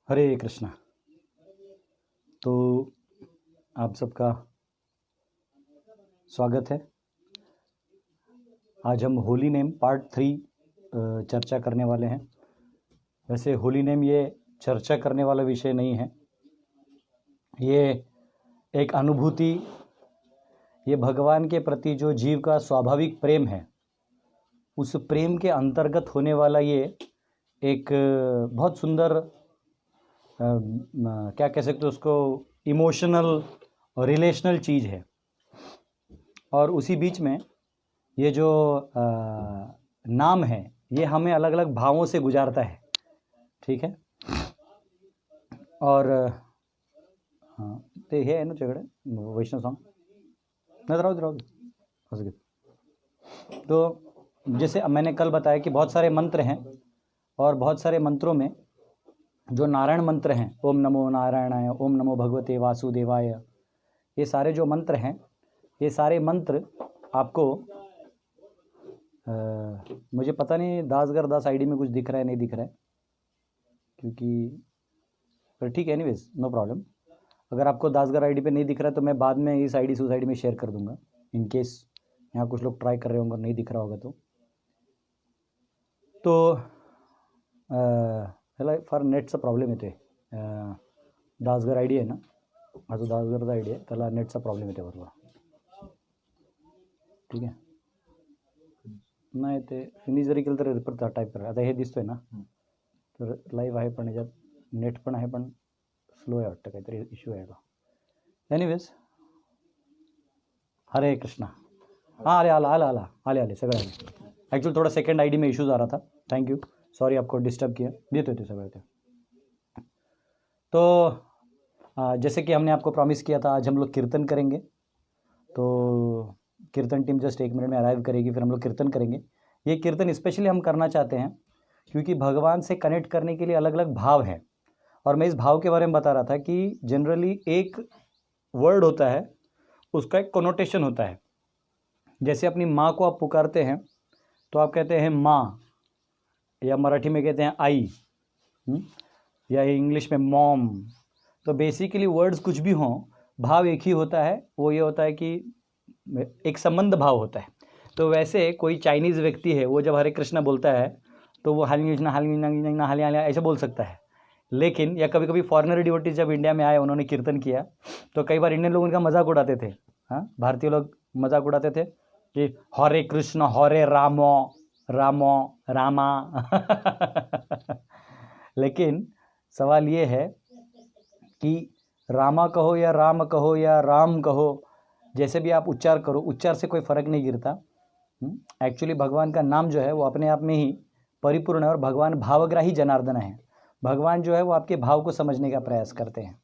हरे कृष्णा। तो आप सबका स्वागत है। आज हम होली नेम पार्ट 3 चर्चा करने वाले हैं। वैसे होली नेम ये चर्चा करने वाला विषय नहीं है, ये एक अनुभूति, ये भगवान के प्रति जो जीव का स्वाभाविक प्रेम है, उस प्रेम के अंतर्गत होने वाला ये एक बहुत सुंदर क्या कह सकते हो उसको, इमोशनल और रिलेशनल चीज़ है। और उसी बीच में ये जो नाम है ये हमें अलग अलग भावों से गुजारता है, ठीक है। और हाँ, तो हे आहे ना तुझ्याकडे वैष्णव सॉन्ग नहीं, राहू दे राहू दे, असं घे। तो जैसे मैंने कल बताया कि बहुत सारे मंत्र हैं, और बहुत सारे मंत्रों में जो नारायण मंत्र हैं, ओम नमो नारायणाय, ओम नमो भगवते वासुदेवाय, ये सारे जो मंत्र हैं, ये सारे मंत्र आपको मुझे पता नहीं दासगर दास आईडी में कुछ दिख रहा है नहीं दिख रहा है, क्योंकि पर ठीक है, एनीवेज नो प्रॉब्लम। अगर आपको दासगर आईडी पे नहीं दिख रहा है तो मैं बाद में इस आईडी से उस आईडी में शेयर कर दूंगा, इन केस यहाँ कुछ लोग ट्राई कर रहे होंगे, नहीं दिख रहा होगा तो ह्याला फार नेटचा प्रॉब्लेम येतो आहे। दासगर आय डी आहे ना, हा जो दासगरचा आय डी आहे त्याला नेटचा प्रॉब्लेम येतो बरोबर, ठीक आहे। नाही ते फिनिश जरी केलं तरी रिपोर्ट टाईप करा। आता हे दिसतोय ना, तर लाईव्ह आहे पण याच्यात नेट पण आहे, पण स्लो आहे वाटतं, काहीतरी इश्यू आहे का। एनिवेज हरे कृष्णा। हाँ अरे आला आला आला आले आले सगळे आले। ॲक्च्युअली थोड़ा सेकंड आईडी में इश्यूज आ रहा था, थैंक यू, सॉरी आपको डिस्टर्ब किया, देते होते सगळे थे। तो जैसे कि हमने आपको प्रॉमिस किया था, आज हम लोग कीर्तन करेंगे। तो कीर्तन टीम जस्ट 1 मिनट में अराइव करेगी, फिर हम लोग कीर्तन करेंगे। ये कीर्तन स्पेशली हम करना चाहते हैं क्योंकि भगवान से कनेक्ट करने के लिए अलग अलग भाव है। और मैं इस भाव के बारे में बता रहा था कि जनरली एक वर्ड होता है, उसका एक कोनोटेशन होता है। जैसे अपनी माँ को आप पुकारते हैं तो आप कहते हैं माँ, या मराठी में कहते हैं आई, या इंग्लिश में मॉम। तो बेसिकली वर्ड्स कुछ भी हों, भाव एक ही होता है, वो ये होता है कि एक संबंध भाव होता है। तो वैसे कोई चाइनीज़ व्यक्ति है, वो जब हरे कृष्णा बोलता है तो वो हाली ऐसे बोल सकता है। लेकिन या कभी कभी फॉरेनर डिवोटीज जब इंडिया में आए, उन्होंने कीर्तन किया, तो कई बार इंडियन लोग उनका मजाक उड़ाते थे। हाँ, भारतीय लोग मजाक उड़ाते थे कि हरे कृष्ण हरे रामो रामो रामा। लेकिन सवाल ये है कि रामा कहो या राम कहो या राम कहो, जैसे भी आप उच्चार करो, उच्चार से कोई फ़र्क नहीं गिरता। एक्चुअली भगवान का नाम जो है वो अपने आप में ही परिपूर्ण है, और भगवान भावग्राही जनार्दन है। भगवान जो है वो आपके भाव को समझने का प्रयास करते हैं,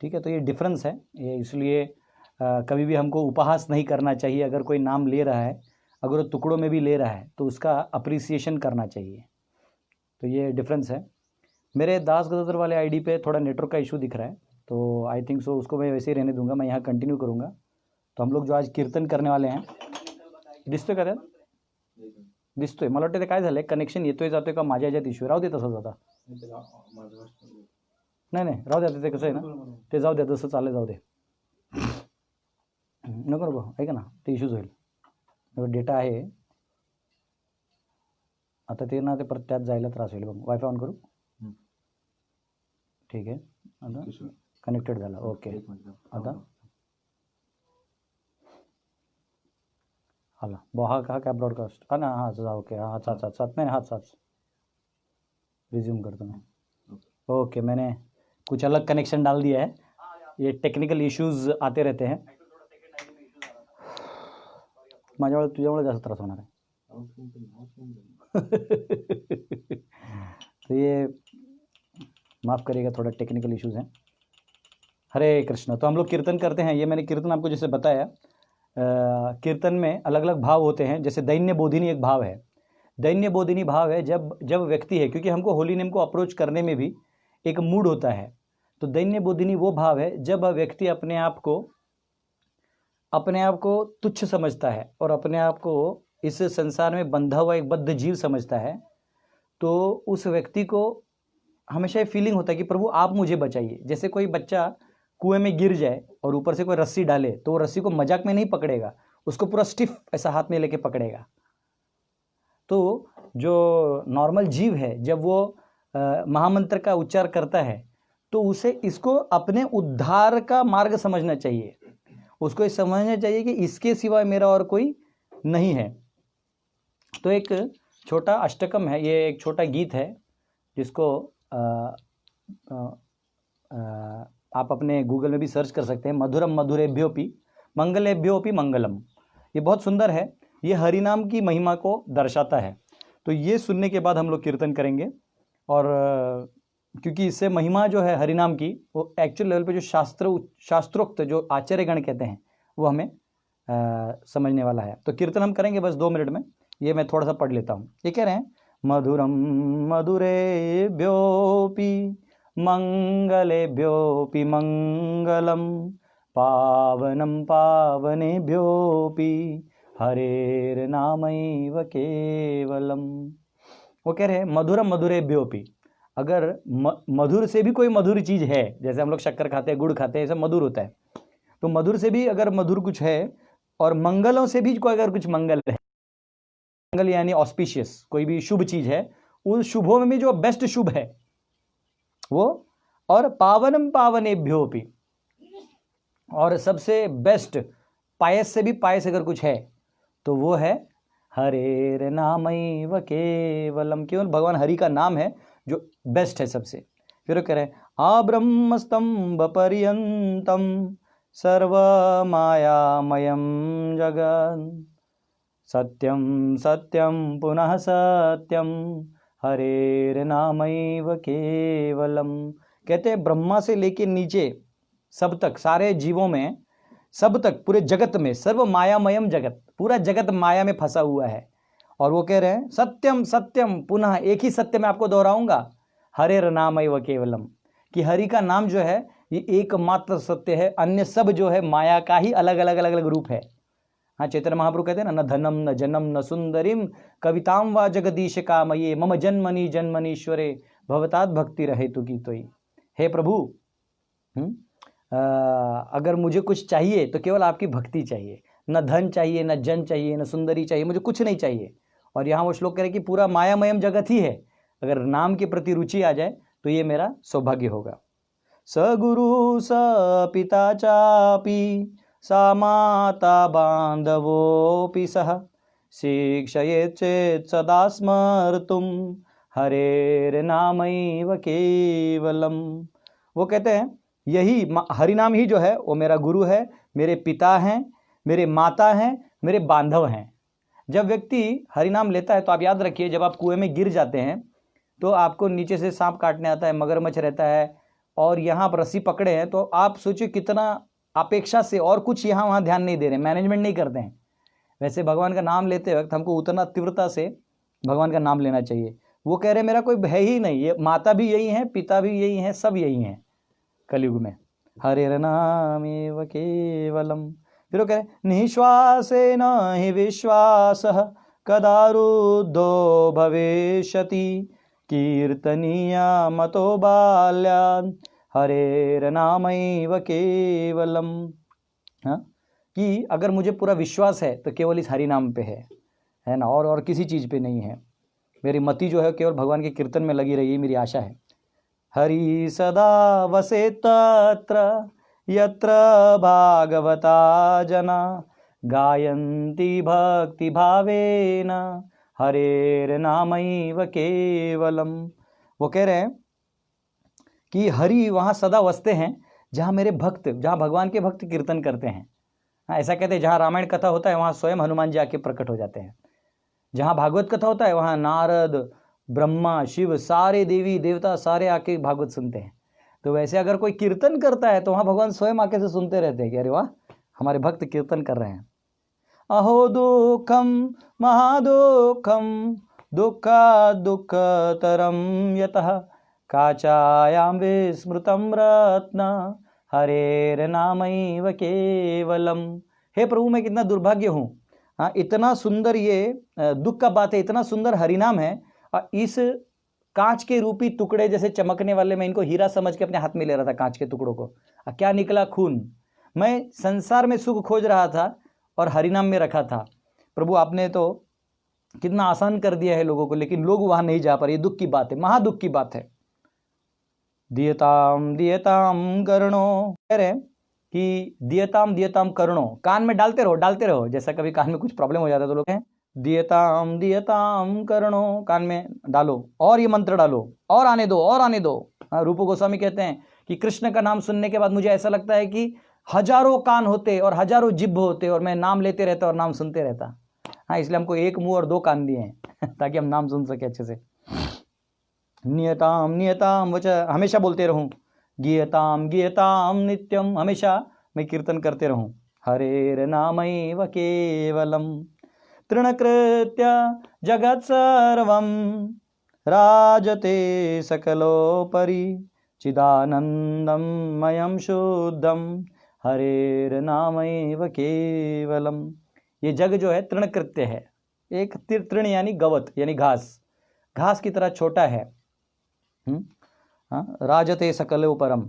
ठीक है। तो ये डिफरेंस है, ये इसलिए कभी भी हमको उपहास नहीं करना चाहिए। अगर कोई नाम ले रहा है, अगर वो टुकड़ों में भी ले रहा है, तो उसका अप्रिसिएशन करना चाहिए। तो ये डिफरेंस है। मेरे दास गदर वाले आईडी पे थोड़ा नेटवर्क का इशू दिख रहा है, तो आई थिंक सो उसको मैं वैसे ही रहने दूंगा, मैं यहाँ कंटिन्यू करूँगा। तो हम लोग जो आज कीर्तन करने वाले हैं, दिसतोय का त्यात? दिसतोय, मला वाटतं ते काय झालं, कनेक्शन येतोय जातोय का माझ्या ह्याच्यात इश्यू, राहू दे तसंच आता। नाही नाही राहू दे, आता ते कसं आहे ना, ते जाऊ दे, जसं चालेल जाऊ दे, नको नको, ऐका ना, ते इश्यूज होईल। डेटा आहे आता, ते ना ते परत त्यात जायला त्रास होईल बघ। वायफाय ऑन करू, ठीक आहे, आता कनेक्टेड झाला, ओके। आता हाला हा काय ब्रॉडकास्ट, हा ना, हाँ ओके, हाँ साथ साथ नहीं, हाथ साथ रिज्यूम करता मैं, ओके। मैंने कुछ अलग कनेक्शन डाल दिया है, ये टेक्निकल इश्यूज आते रहते हैं। माझ्यामुळे तुझ्यामुळे जास्त त्रास होणार आहे। तो ये माफ़ करिएगा, थोड़ा टेक्निकल इश्यूज़ हैं। हरे कृष्ण। तो हम लोग कीर्तन करते हैं, ये मैंने कीर्तन आपको जैसे बताया, कीर्तन में अलग अलग भाव होते हैं। जैसे दैन्य बोधिनी एक भाव है, दैन्य बोधिनी भाव है जब व्यक्ति है, क्योंकि हमको होली नेम को अप्रोच करने में भी एक मूड होता है। तो दैन्य बोधिनी वो भाव है जब व्यक्ति अपने आप को तुच्छ समझता है और अपने आप को इस संसार में बंधा हुआ एक बद्ध जीव समझता है। तो उस व्यक्ति को हमेशा ये फीलिंग होता है कि प्रभु आप मुझे बचाइए। जैसे कोई बच्चा कुएं में गिर जाए और ऊपर से कोई रस्सी डाले तो वो रस्सी को मजाक में नहीं पकड़ेगा, उसको पूरा स्टिफ ऐसा हाथ में लेके पकड़ेगा। तो जो नॉर्मल जीव है जब वो महामंत्र का उच्चार करता है तो उसे इसको अपने उद्धार का मार्ग समझना चाहिए, उसको ये समझना चाहिए कि इसके सिवाय मेरा और कोई नहीं है। तो एक छोटा अष्टकम है, ये एक छोटा गीत है जिसको आप अपने गूगल में भी सर्च कर सकते हैं, मधुरम मधुरेभ्योपि मंगलेभ्योपि मंगलम। ये बहुत सुंदर है, ये हरिनाम की महिमा को दर्शाता है। तो ये सुनने के बाद हम लोग कीर्तन करेंगे, और क्योंकि इससे महिमा जो है हरिनाम की वो एक्चुअल लेवल पे जो शास्त्रोक्त जो आचार्यगण कहते हैं वो हमें समझने वाला है। तो कीर्तन हम करेंगे बस 2 मिनट में। ये मैं थोड़ा सा पढ़ लेता हूँ। ये कह रहे हैं, मधुरम मधुरेभ्योऽपि मंगलेभ्योऽपि मंगलम, पावनं पावनेभ्योऽपि हरेर्नामैव केवलम। वो कह रहे हैं मधुरम मधुरेभ्योऽपि, अगर मधुर से भी कोई मधुर चीज है, जैसे हम लोग शक्कर खाते हैं, गुड़ खाते हैं, ऐसा मधुर होता है, तो मधुर से भी अगर मधुर कुछ है, और मंगलों से भी कोई अगर कुछ मंगल है, मंगल यानी ऑस्पिशियस, कोई भी शुभ चीज है, उन शुभों में भी जो बेस्ट शुभ है वो, और पावनम पावनेभ्योऽपि, और सबसे बेस्ट पायस से भी पायस अगर कुछ है तो वो है हरेर्नामैव केवलम, केवल भगवान हरि का नाम है जो बेस्ट है सबसे। फिर कह रहे हैं, आब्रह्मस्तंभ पर्यंतम सर्वमायामयं जगत्, सत्यम सत्यम पुनः सत्यम हरेर्नामैव केवलम। कहते हैं ब्रह्मा से लेके नीचे सब तक, सारे जीवों में, सब तक, पूरे जगत में, सर्व मायामयम जगत, पूरा जगत माया में फंसा हुआ है। और वो कह रहे हैं सत्यम सत्यम पुनः, एक ही सत्य मैं आपको दोहराऊंगा, हरेर्नामैव केवलम, कि हरि का नाम जो है ये एकमात्र सत्य है, अन्य सब जो है माया का ही अलग अलग अलग अलग रूप है। हाँ, चैतन्य महाप्रभु कहते हैं ना, न धनम न जनम न सुंदरीम कविताम वा जगदीश कामये, मम जन्मनि जन्मनीश्वरे भवतात भक्ति रहे तु की तोई। हे प्रभु, अगर मुझे कुछ चाहिए तो केवल आपकी भक्ति चाहिए, न धन चाहिए, न जन चाहिए, न सुंदरी चाहिए, मुझे कुछ नहीं चाहिए। और यहाँ वो श्लोक कह रहे कि पूरा मायामयम जगत ही है, अगर नाम के प्रति रुचि आ जाए तो ये मेरा सौभाग्य होगा। स गुरु स पिता चापि सा माता बांधवोऽपि सह, शिक्षयेत् चेत् सदा स्मर्तुं हरेर्नामैव केवलम। वो कहते हैं यही हरिनाम ही जो है वो मेरा गुरु है, मेरे पिता हैं, मेरे माता हैं, मेरे बांधव हैं। जब व्यक्ति हरिनाम लेता है तो आप याद रखिए, जब आप कुएं में गिर जाते हैं तो आपको नीचे से सांप काटने आता है, मगरमच्छ रहता है, और यहाँ आप रस्सी पकड़े हैं, तो आप सोचिए कितना अपेक्षा से और कुछ यहाँ वहाँ ध्यान नहीं दे रहे, मैनेजमेंट नहीं करते हैं। वैसे भगवान का नाम लेते वक्त हमको उतना तीव्रता से भगवान का नाम लेना चाहिए। वो कह रहे मेरा कोई है ही नहीं, ये माता भी यही है, पिता भी यही है, सब यही हैं कलयुग में, हरेर्नामेव केवलम। फिर वो कह रहे निश्वासेन हि विश्वासः कदा रुद्धो भविष्यति, कीर्तनीय मतो बाल्यान् हरेर्नामैव केवलम। हाँ, कि अगर मुझे पूरा विश्वास है तो केवल इस हरि नाम पे है ना, और किसी चीज़ पे नहीं है। मेरी मति जो है केवल भगवान के कीर्तन में लगी रही, मेरी आशा है। हरि सदा वसे तत्र यत्र भागवता जना, गायन्ति भक्ति भावेन हरेर्नामैव केवलम। वो कह रहे हैं कि हरि वहाँ सदा वसते हैं जहाँ मेरे भक्त, जहाँ भगवान के भक्त कीर्तन करते हैं। हाँ, ऐसा कहते हैं जहाँ रामायण कथा होता है वहाँ स्वयं हनुमान जी आके प्रकट हो जाते हैं, जहाँ भागवत कथा होता है वहाँ नारद, ब्रह्मा, शिव, सारे देवी देवता सारे आके भागवत सुनते हैं। तो वैसे अगर कोई कीर्तन करता है तो वहाँ भगवान स्वयं आके से सुनते रहते हैं कि अरे वाह, हमारे भक्त कीर्तन कर रहे हैं। अहो दुःखम महादुःखम दुःखा दुःखतरम यतः, काचायां विस्मृतं रत्न हरेर्नामैव केवलम। हे प्रभु, मैं कितना दुर्भाग्य हूँ। हाँ, इतना सुंदर ये दुख का बात है, इतना सुंदर हरिनाम है, और इस कांच के रूपी टुकड़े जैसे चमकने वाले, मैं इनको हीरा समझ के अपने हाथ में ले रहा था कांच के टुकड़ों को, क्या निकला खून। मैं संसार में सुख खोज रहा था और हरिनाम में रखा था। प्रभु आपने तो कितना आसान कर दिया है लोगों को, लेकिन लोग वहां नहीं जा पा रहे। ये दुख की बात है, महादुख की बात है। दियताम दियताम करणो, कह रहे हैं कि दियताम दियताम करणो, कान में डालते रहो। जैसा कभी कान में कुछ प्रॉब्लम हो जाता है तो लोग हैं दियताम दियताम करणो, कान में डालो और ये मंत्र डालो और आने दो। रूप गोस्वामी कहते हैं कि कृष्ण का नाम सुनने के बाद मुझे ऐसा लगता है कि हजारों कान होते और हजारों जिह्व होते और मैं नाम लेते रहता और नाम सुनते रहता। हाँ, इसलिए हमको एक मुंह और दो कान दिए हैं ताकि हम नाम सुन सके अच्छे से। नियताम नियताम वच, हमेशा बोलते रहूं। गीयताम गीयताम नित्यम, हमेशा मैं कीर्तन करते रहूं। हरेर नामैव केवलम तृणकृत्य जगत् सर्वं राजते सकलोपरि चिदानंदम मयम शुद्धम हरेर नामैव केवलम। ये जग जो है तृणकृत्य है, एक तृण यानी गवत यानी घास की तरह छोटा है। राजते सकलोपरम,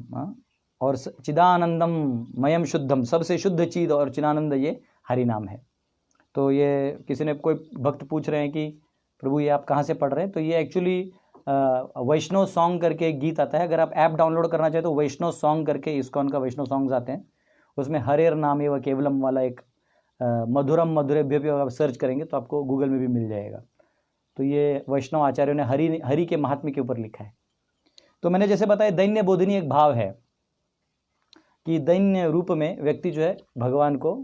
और चिदानंदम मयम शुद्धम, सबसे शुद्ध चीज और चिदानंद ये हरि नाम है। तो ये किसी ने, कोई भक्त पूछ रहे हैं कि प्रभु ये आप कहाँ से पढ़ रहे हैं, तो ये एक्चुअली वैष्णव सॉन्ग करके एक गीत आता है। अगर आप ऐप डाउनलोड करना चाहे तो वैष्णव सॉन्ग करके, इस्कॉन का वैष्णव सॉन्ग्स आते हैं, उसमें हरेर नाम एवं केवलम वाला एक मधुरम मधुरेभ्यो भी आप सर्च करेंगे तो आपको गूगल में भी मिल जाएगा। तो ये वैष्णव आचार्यों ने हरि के महात्म्य के ऊपर लिखा है। तो मैंने जैसे बताया दैन्य बोधनी एक भाव है कि दैन्य रूप में व्यक्ति जो है भगवान को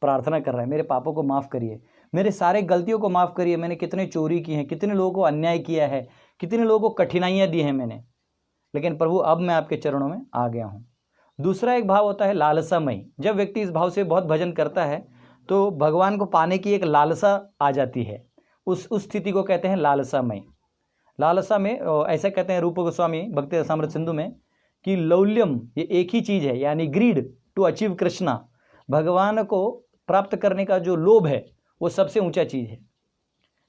प्रार्थना कर रहा है, मेरे पापों को माफ़ करिए, मेरे सारे गलतियों को माफ़ करिए, मैंने कितने चोरी की हैं, कितने लोगों को अन्याय किया है, कितने लोगों को कठिनाइयाँ दी हैं मैंने, लेकिन प्रभु अब मैं आपके चरणों में आ गया हूँ। दूसरा एक भाव होता है लालसामय। जब व्यक्ति इस भाव से बहुत भजन करता है तो भगवान को पाने की एक लालसा आ जाती है, उस स्थिति को कहते हैं लालसामय। लालसा में ऐसा कहते हैं रूप गोस्वामी भक्ति रसामृत सिंधु में कि लौल्यम, ये एक ही चीज़ है, यानी ग्रीड टू अचीव कृष्णा, भगवान को प्राप्त करने का जो लोभ है वो सबसे ऊंचा चीज़ है।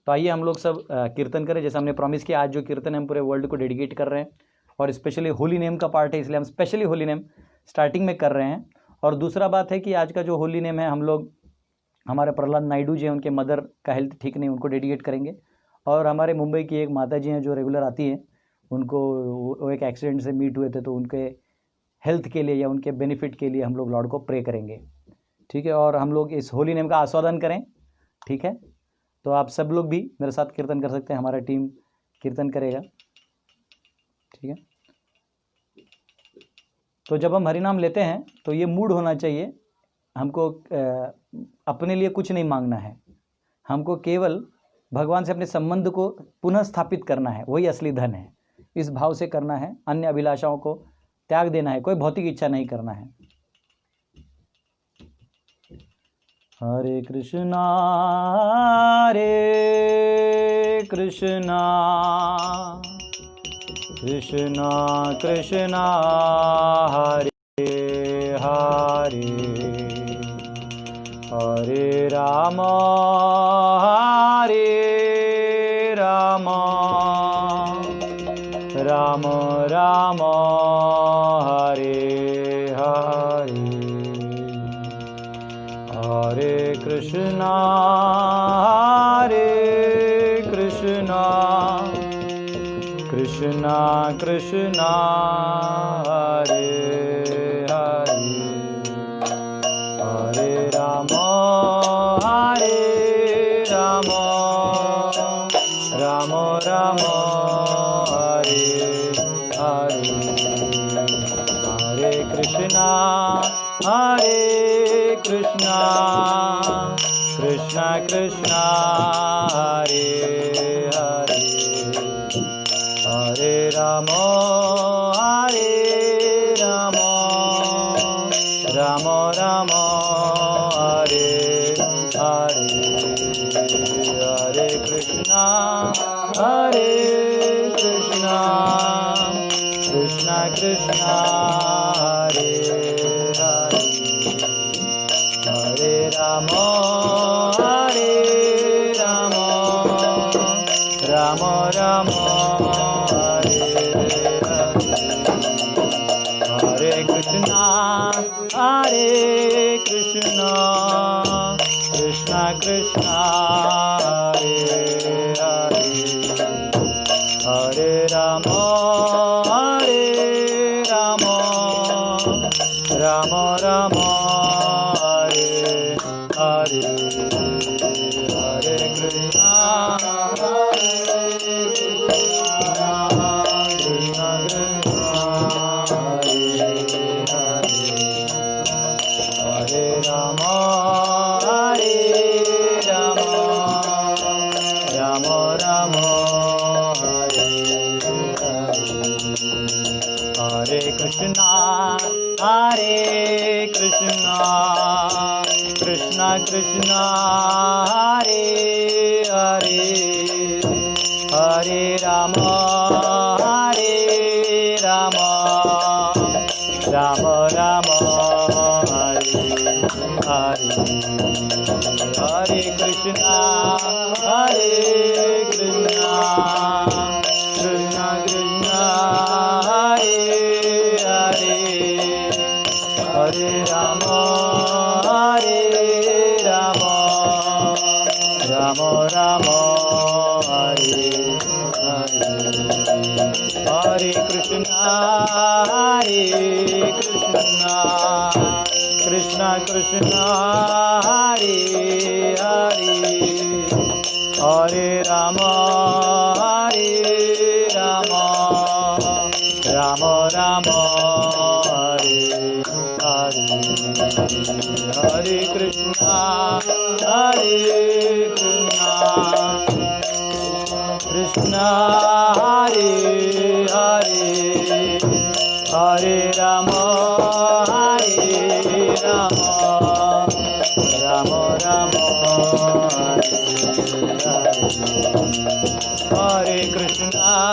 तो आइए हम लोग सब कीर्तन करें, जैसे हमने प्रॉमिस किया। आज जो कीर्तन हम पूरे वर्ल्ड को डेडिकेट कर रहे हैं और स्पेशली होली नेम का पार्ट है, इसलिए हम स्पेशली होली नेम स्टार्टिंग में कर रहे हैं। और दूसरा बात है कि आज का जो होली नेम है हम लोग हमारे प्रहलाद नायडू जी हैं, उनके मदर का हेल्थ ठीक नहीं, उनको डेडिकेट करेंगे। और हमारे मुंबई की एक माता जी हैं जो रेगुलर आती हैं, उनको वो एक एक्सीडेंट से मीट हुए थे, तो उनके हेल्थ के लिए या उनके बेनिफिट के लिए हम लोग लॉर्ड को प्रे करेंगे, ठीक है। और हम लोग इस होली नेम का आस्वादन करें, ठीक है। तो आप सब लोग भी मेरे साथ कीर्तन कर सकते हैं, हमारा टीम कीर्तन करेगा, ठीक है। तो जब हम हरिनाम लेते हैं तो ये मूड होना चाहिए, हमको अपने लिए कुछ नहीं मांगना है, हमको केवल भगवान से अपने संबंध को पुनः स्थापित करना है, वही असली धन है। इस भाव से करना है, अन्य अभिलाषाओं को त्याग देना है, कोई भौतिक इच्छा नहीं करना है। हरे कृष्णा कृष्णा कृष्णा हरे हरे, हरे राम राम राम हरे हरे, हरे कृष्णा कृष्णा कृष्णा हरे हरे, हरे राम राम राम हरे हरे, हरे कृष्णा कृष्णा कृष्णा हरे हरे, हरे राम राम राम हरे हरे, हरे कृष्णा कृष्णा कृष्णा हरे हरे, हरे Ram Ram Ram Hare Rama, Hare Rama, Rama Rama, Hare Hare, Hare Krishna, Hare Krishna, Krishna Krishna, Hare Hare, Hare Rama, Hare Rama, Rama Rama, Hare Hare, Hare Krishna, Hare Krishna, Krishna Krishna, Hare Hare, Hare Rama, Hare Rama, Rama Rama, Hare Hare, Hare Krishna, Hare Krishna, Krishna Krishna, Hare Hare, Hare Rama, Hare Rama, Rama Rama, Hare Hare, Hare Krishna, Hare Krishna, Krishna Krishna, Hare Hare, Hare Rama, Hare Rama, Rama Rama, Hare Hare, Hare Krishna, Hare Krishna, Krishna Hare Hare, Hare Rama, Hare Rama, Rama Rama, Hare Hare,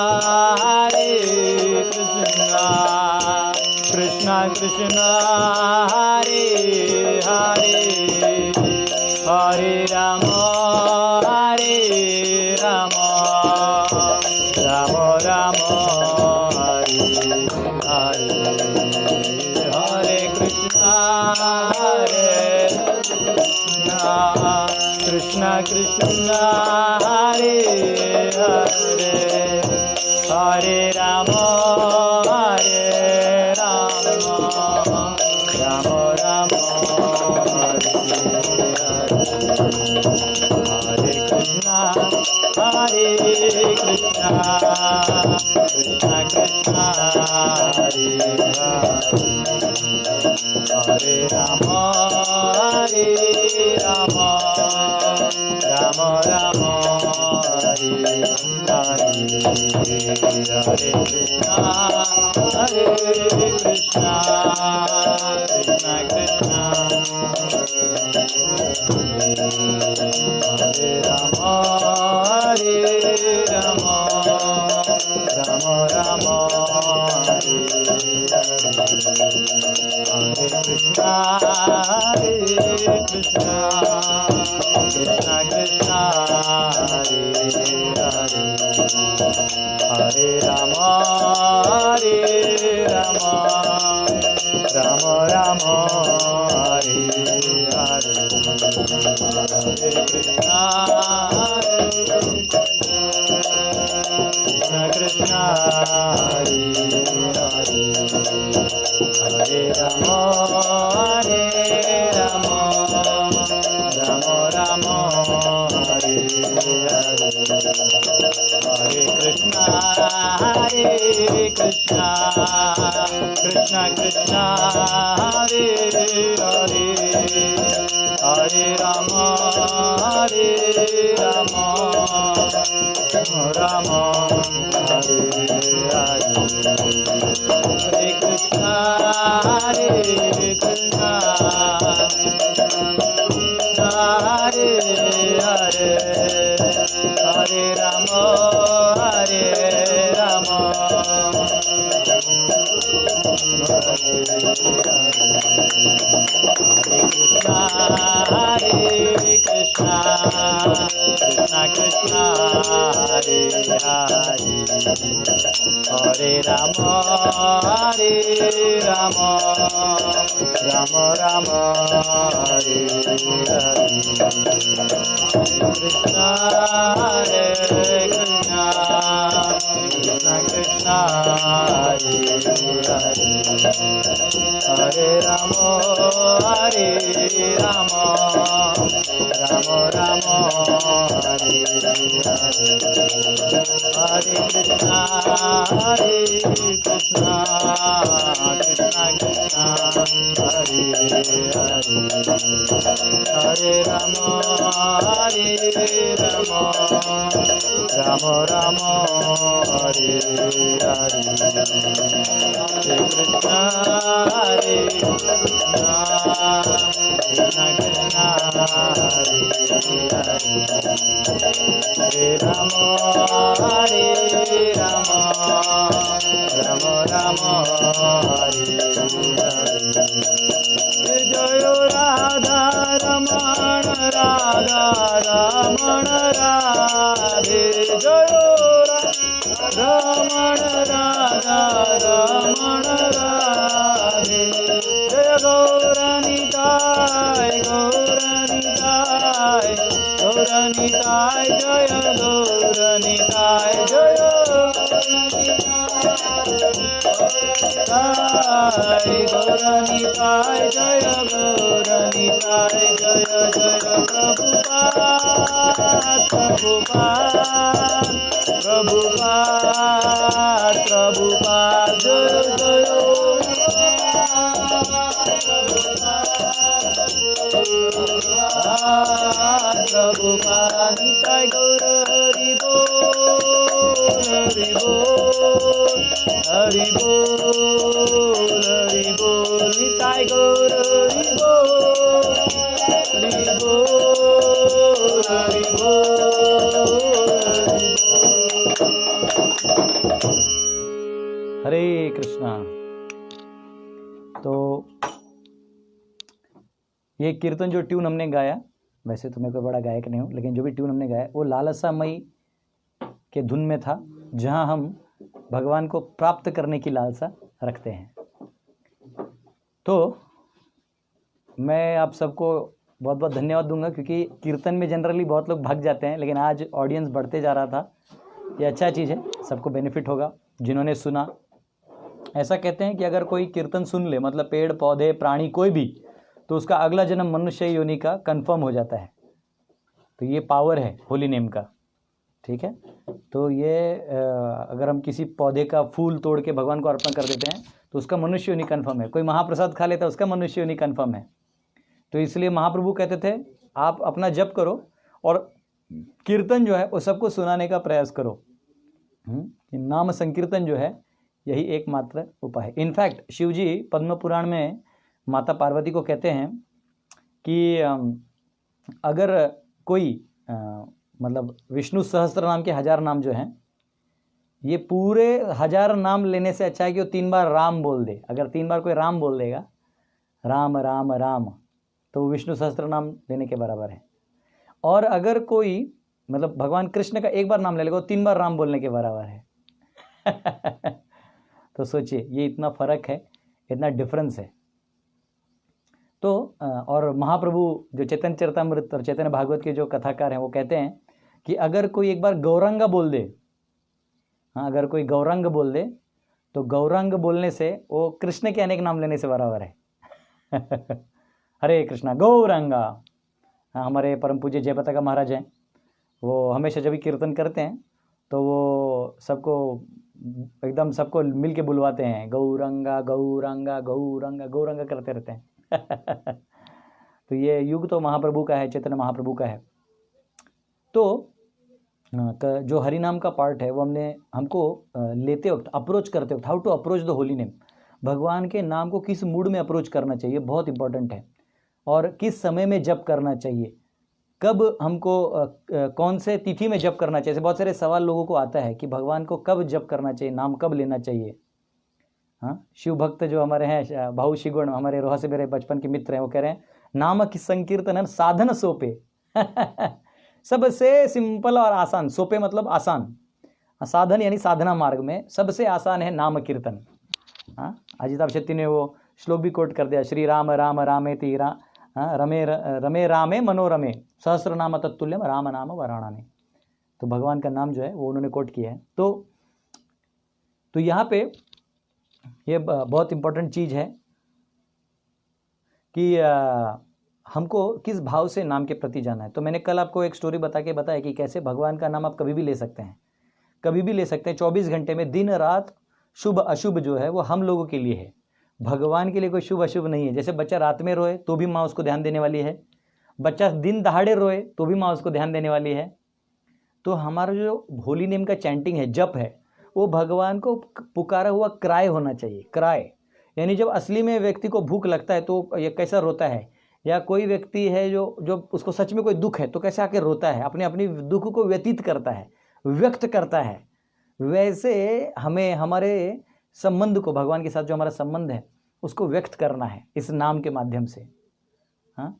Hare Krishna, Hare Krishna, Krishna Krishna, Hare Hare, Hare Rama, Hare Rama, Rama Rama, Hare Hare, Hare Krishna, Hare Krishna, Krishna Krishna, Hare Hare, Hare Rama, Hare Rama, Rama Rama, Hare Hare, Hare Krishna, Hare Krishna, Krishna Krishna, Hare Hare, Hare Rama, Hare Rama, Rama Rama, Hare Hare, Hare Krishna, Hare Krishna, Krishna Krishna, Hare Rama, Hare Rama, Rama Rama, Hare Hare, Hare Krishna, Hare Krishna, Krishna Krishna, Hare Hare, Hare Rama, Hare Rama, Rama Rama, Hare Hare, Hare Krishna, Hare Krishna, Krishna Hare Hare, Hare Rama, Hare Rama, Rama Rama, Hare Hare, Hare Krishna, Hare Krishna, Krishna Krishna, Hare Hare, Hare Rama, Hare Rama, Rama Hare Hare, Hare Krishna, Hare Krishna, Hare Hare, Hare Rama, Hare Rama, Hare Krishna, Krishna Krishna, Hare Hare, Hare Rama, Hare Rama, Rama Rama, Hare Hare, Krishna, Hare Krishna, Krishna Hare Hare Hare Ram हरे राम राम राम हरे हरे हरे कृष्णा कृष्णा कृष्णा हरे हरे हरे राम राम राम हरे हरे हरे कृष्णा कृष्णा कृष्णा कृष्णा हरे हरे हरे राम राम राम हरे हरे जय राधा रमण राधे जय रमण राधा रमण राधे जय गौरनिताय गौरनिताय गौरनिताय जय गौरनिताय जय गौरनिताय जय गौरनिताय जय जय प्रभुपाद प्रभुपाद प्रभुपाद प्रभुपाद जय जय प्रभुपाद निताय गौर हरि बोल हरि बोल हरि बोल हरि बोल निताय गौर हरि बोल हरि बोल हरि बोल हरे कृष्णा। तो ये कीर्तन जो ट्यून हमने गाया, वैसे तो मैं कोई बड़ा गायक नहीं हूँ, लेकिन जो भी ट्यून हमने गाया वो लालसामयी के धुन में था, जहाँ हम भगवान को प्राप्त करने की लालसा रखते हैं। तो मैं आप सबको बहुत बहुत धन्यवाद दूंगा, क्योंकि कीर्तन में जनरली बहुत लोग भाग जाते हैं, लेकिन आज ऑडियंस बढ़ते जा रहा था। ये अच्छा चीज़ है, सबको बेनिफिट होगा जिन्होंने सुना। ऐसा कहते हैं कि अगर कोई कीर्तन सुन ले, मतलब पेड़ पौधे प्राणी कोई भी, तो उसका अगला जन्म मनुष्य योनि का कंफर्म हो जाता है। तो ये पावर है होली नेम का, ठीक है। तो ये अगर हम किसी पौधे का फूल तोड़ के भगवान को अर्पण कर देते हैं तो उसका मनुष्य योनि कंफर्म है। कोई महाप्रसाद खा लेता है, उसका मनुष्य योनि कंफर्म है। तो इसलिए महाप्रभु कहते थे आप अपना जप करो और कीर्तन जो है वो सबको सुनाने का प्रयास करो। नाम संकीर्तन जो है यही एकमात्र उपाय है। इनफैक्ट शिव जी पद्म पुराण में माता पार्वती को कहते हैं कि अगर कोई मतलब विष्णु सहस्त्र नाम के 1000 नाम जो हैं, ये पूरे 1000 नाम लेने से अच्छा है कि वो 3 बार राम बोल दे। अगर 3 बार कोई राम बोल देगा, राम राम राम, तो विष्णु सहस्त्र नाम लेने के बराबर है। और अगर कोई मतलब भगवान कृष्ण का 1 बार नाम ले लेगा, 3 बार राम बोलने के बराबर है। तो सोचिए ये इतना फ़र्क है, इतना डिफरेंस है। तो और महाप्रभु जो चैतन्य चरितामृत और चैतन्य भागवत के जो कथाकार हैं वो कहते हैं कि अगर कोई एक बार गौरंग बोल दे, हाँ, अगर कोई गौरंग बोल दे तो गौरंग बोलने से वो कृष्ण के अनेक नाम लेने से बराबर है। हरे कृष्णा गौरंगा। हाँ, हमारे परम पूज्य जयपताका महाराज हैं, वो हमेशा जब भी कीर्तन करते हैं तो वो सबको एकदम सबको मिल के बुलवाते हैं, गौरंगा गौरंगा गौरंगा गौरंगा करते रहते हैं। तो ये युग तो महाप्रभु का है, चैतन्य महाप्रभु का है। तो जो हरि नाम का पार्ट है वो हमको लेते वक्त, अप्रोच करते वक्त, how to approach the holy name, भगवान के नाम को किस मूड में अप्रोच करना चाहिए, बहुत इंपॉर्टेंट है। और किस समय में जप करना चाहिए, कब हमको कौन से तिथि में जप करना चाहिए। बहुत सारे सवाल लोगों को आता है कि भगवान को कब जप करना चाहिए, नाम कब लेना चाहिए। हाँ, शिव भक्त जो हमारे हैं, भाऊ शिगुण, हमारे रोहा से मेरे बचपन के मित्र हैं, वो कह रहे हैं नाम की संकीर्तन साधन सोपे। सबसे सिंपल और आसान, सोपे मतलब आसान, साधन यानी साधना मार्ग में सबसे आसान है नाम कीर्तन। हाँ, अजिताभ शेट्टी ने वो श्लोक भी कोट कर दिया, श्री राम राम रामे तीरा, हाँ, रमे रमे रामे मनोरमे सहस्र नाम तत्तुल्यम राम नाम वराणाने। तो भगवान का नाम जो है वो उन्होंने कोट किया है। तो तो यहाँ पे ये बहुत इंपॉर्टेंट चीज़ है कि हमको किस भाव से नाम के प्रति जाना है। तो मैंने कल आपको एक स्टोरी बताया कि कैसे भगवान का नाम आप कभी भी ले सकते हैं, कभी भी ले सकते हैं 24 घंटे में, दिन रात। शुभ अशुभ जो है वो हम लोगों के लिए है, भगवान के लिए कोई शुभ अशुभ नहीं है। जैसे बच्चा रात में रोए तो भी माँ उसको ध्यान देने वाली है, बच्चा दिन दहाड़े रोए तो भी माँ उसको ध्यान देने वाली है। तो हमारा जो होली नेम का चैंटिंग है, जप है, वो भगवान को पुकारा हुआ क्राय होना चाहिए। क्राय यानी जब असली में व्यक्ति को भूख लगता है तो ये कैसा रोता है, या कोई व्यक्ति है जो उसको सच में कोई दुख है तो कैसे आके रोता है, अपनी दुख को व्यतीत करता है, व्यक्त करता है। वैसे हमें हमारे संबंध को, भगवान के साथ जो हमारा संबंध है उसको व्यक्त करना है इस नाम के माध्यम से। हाँ,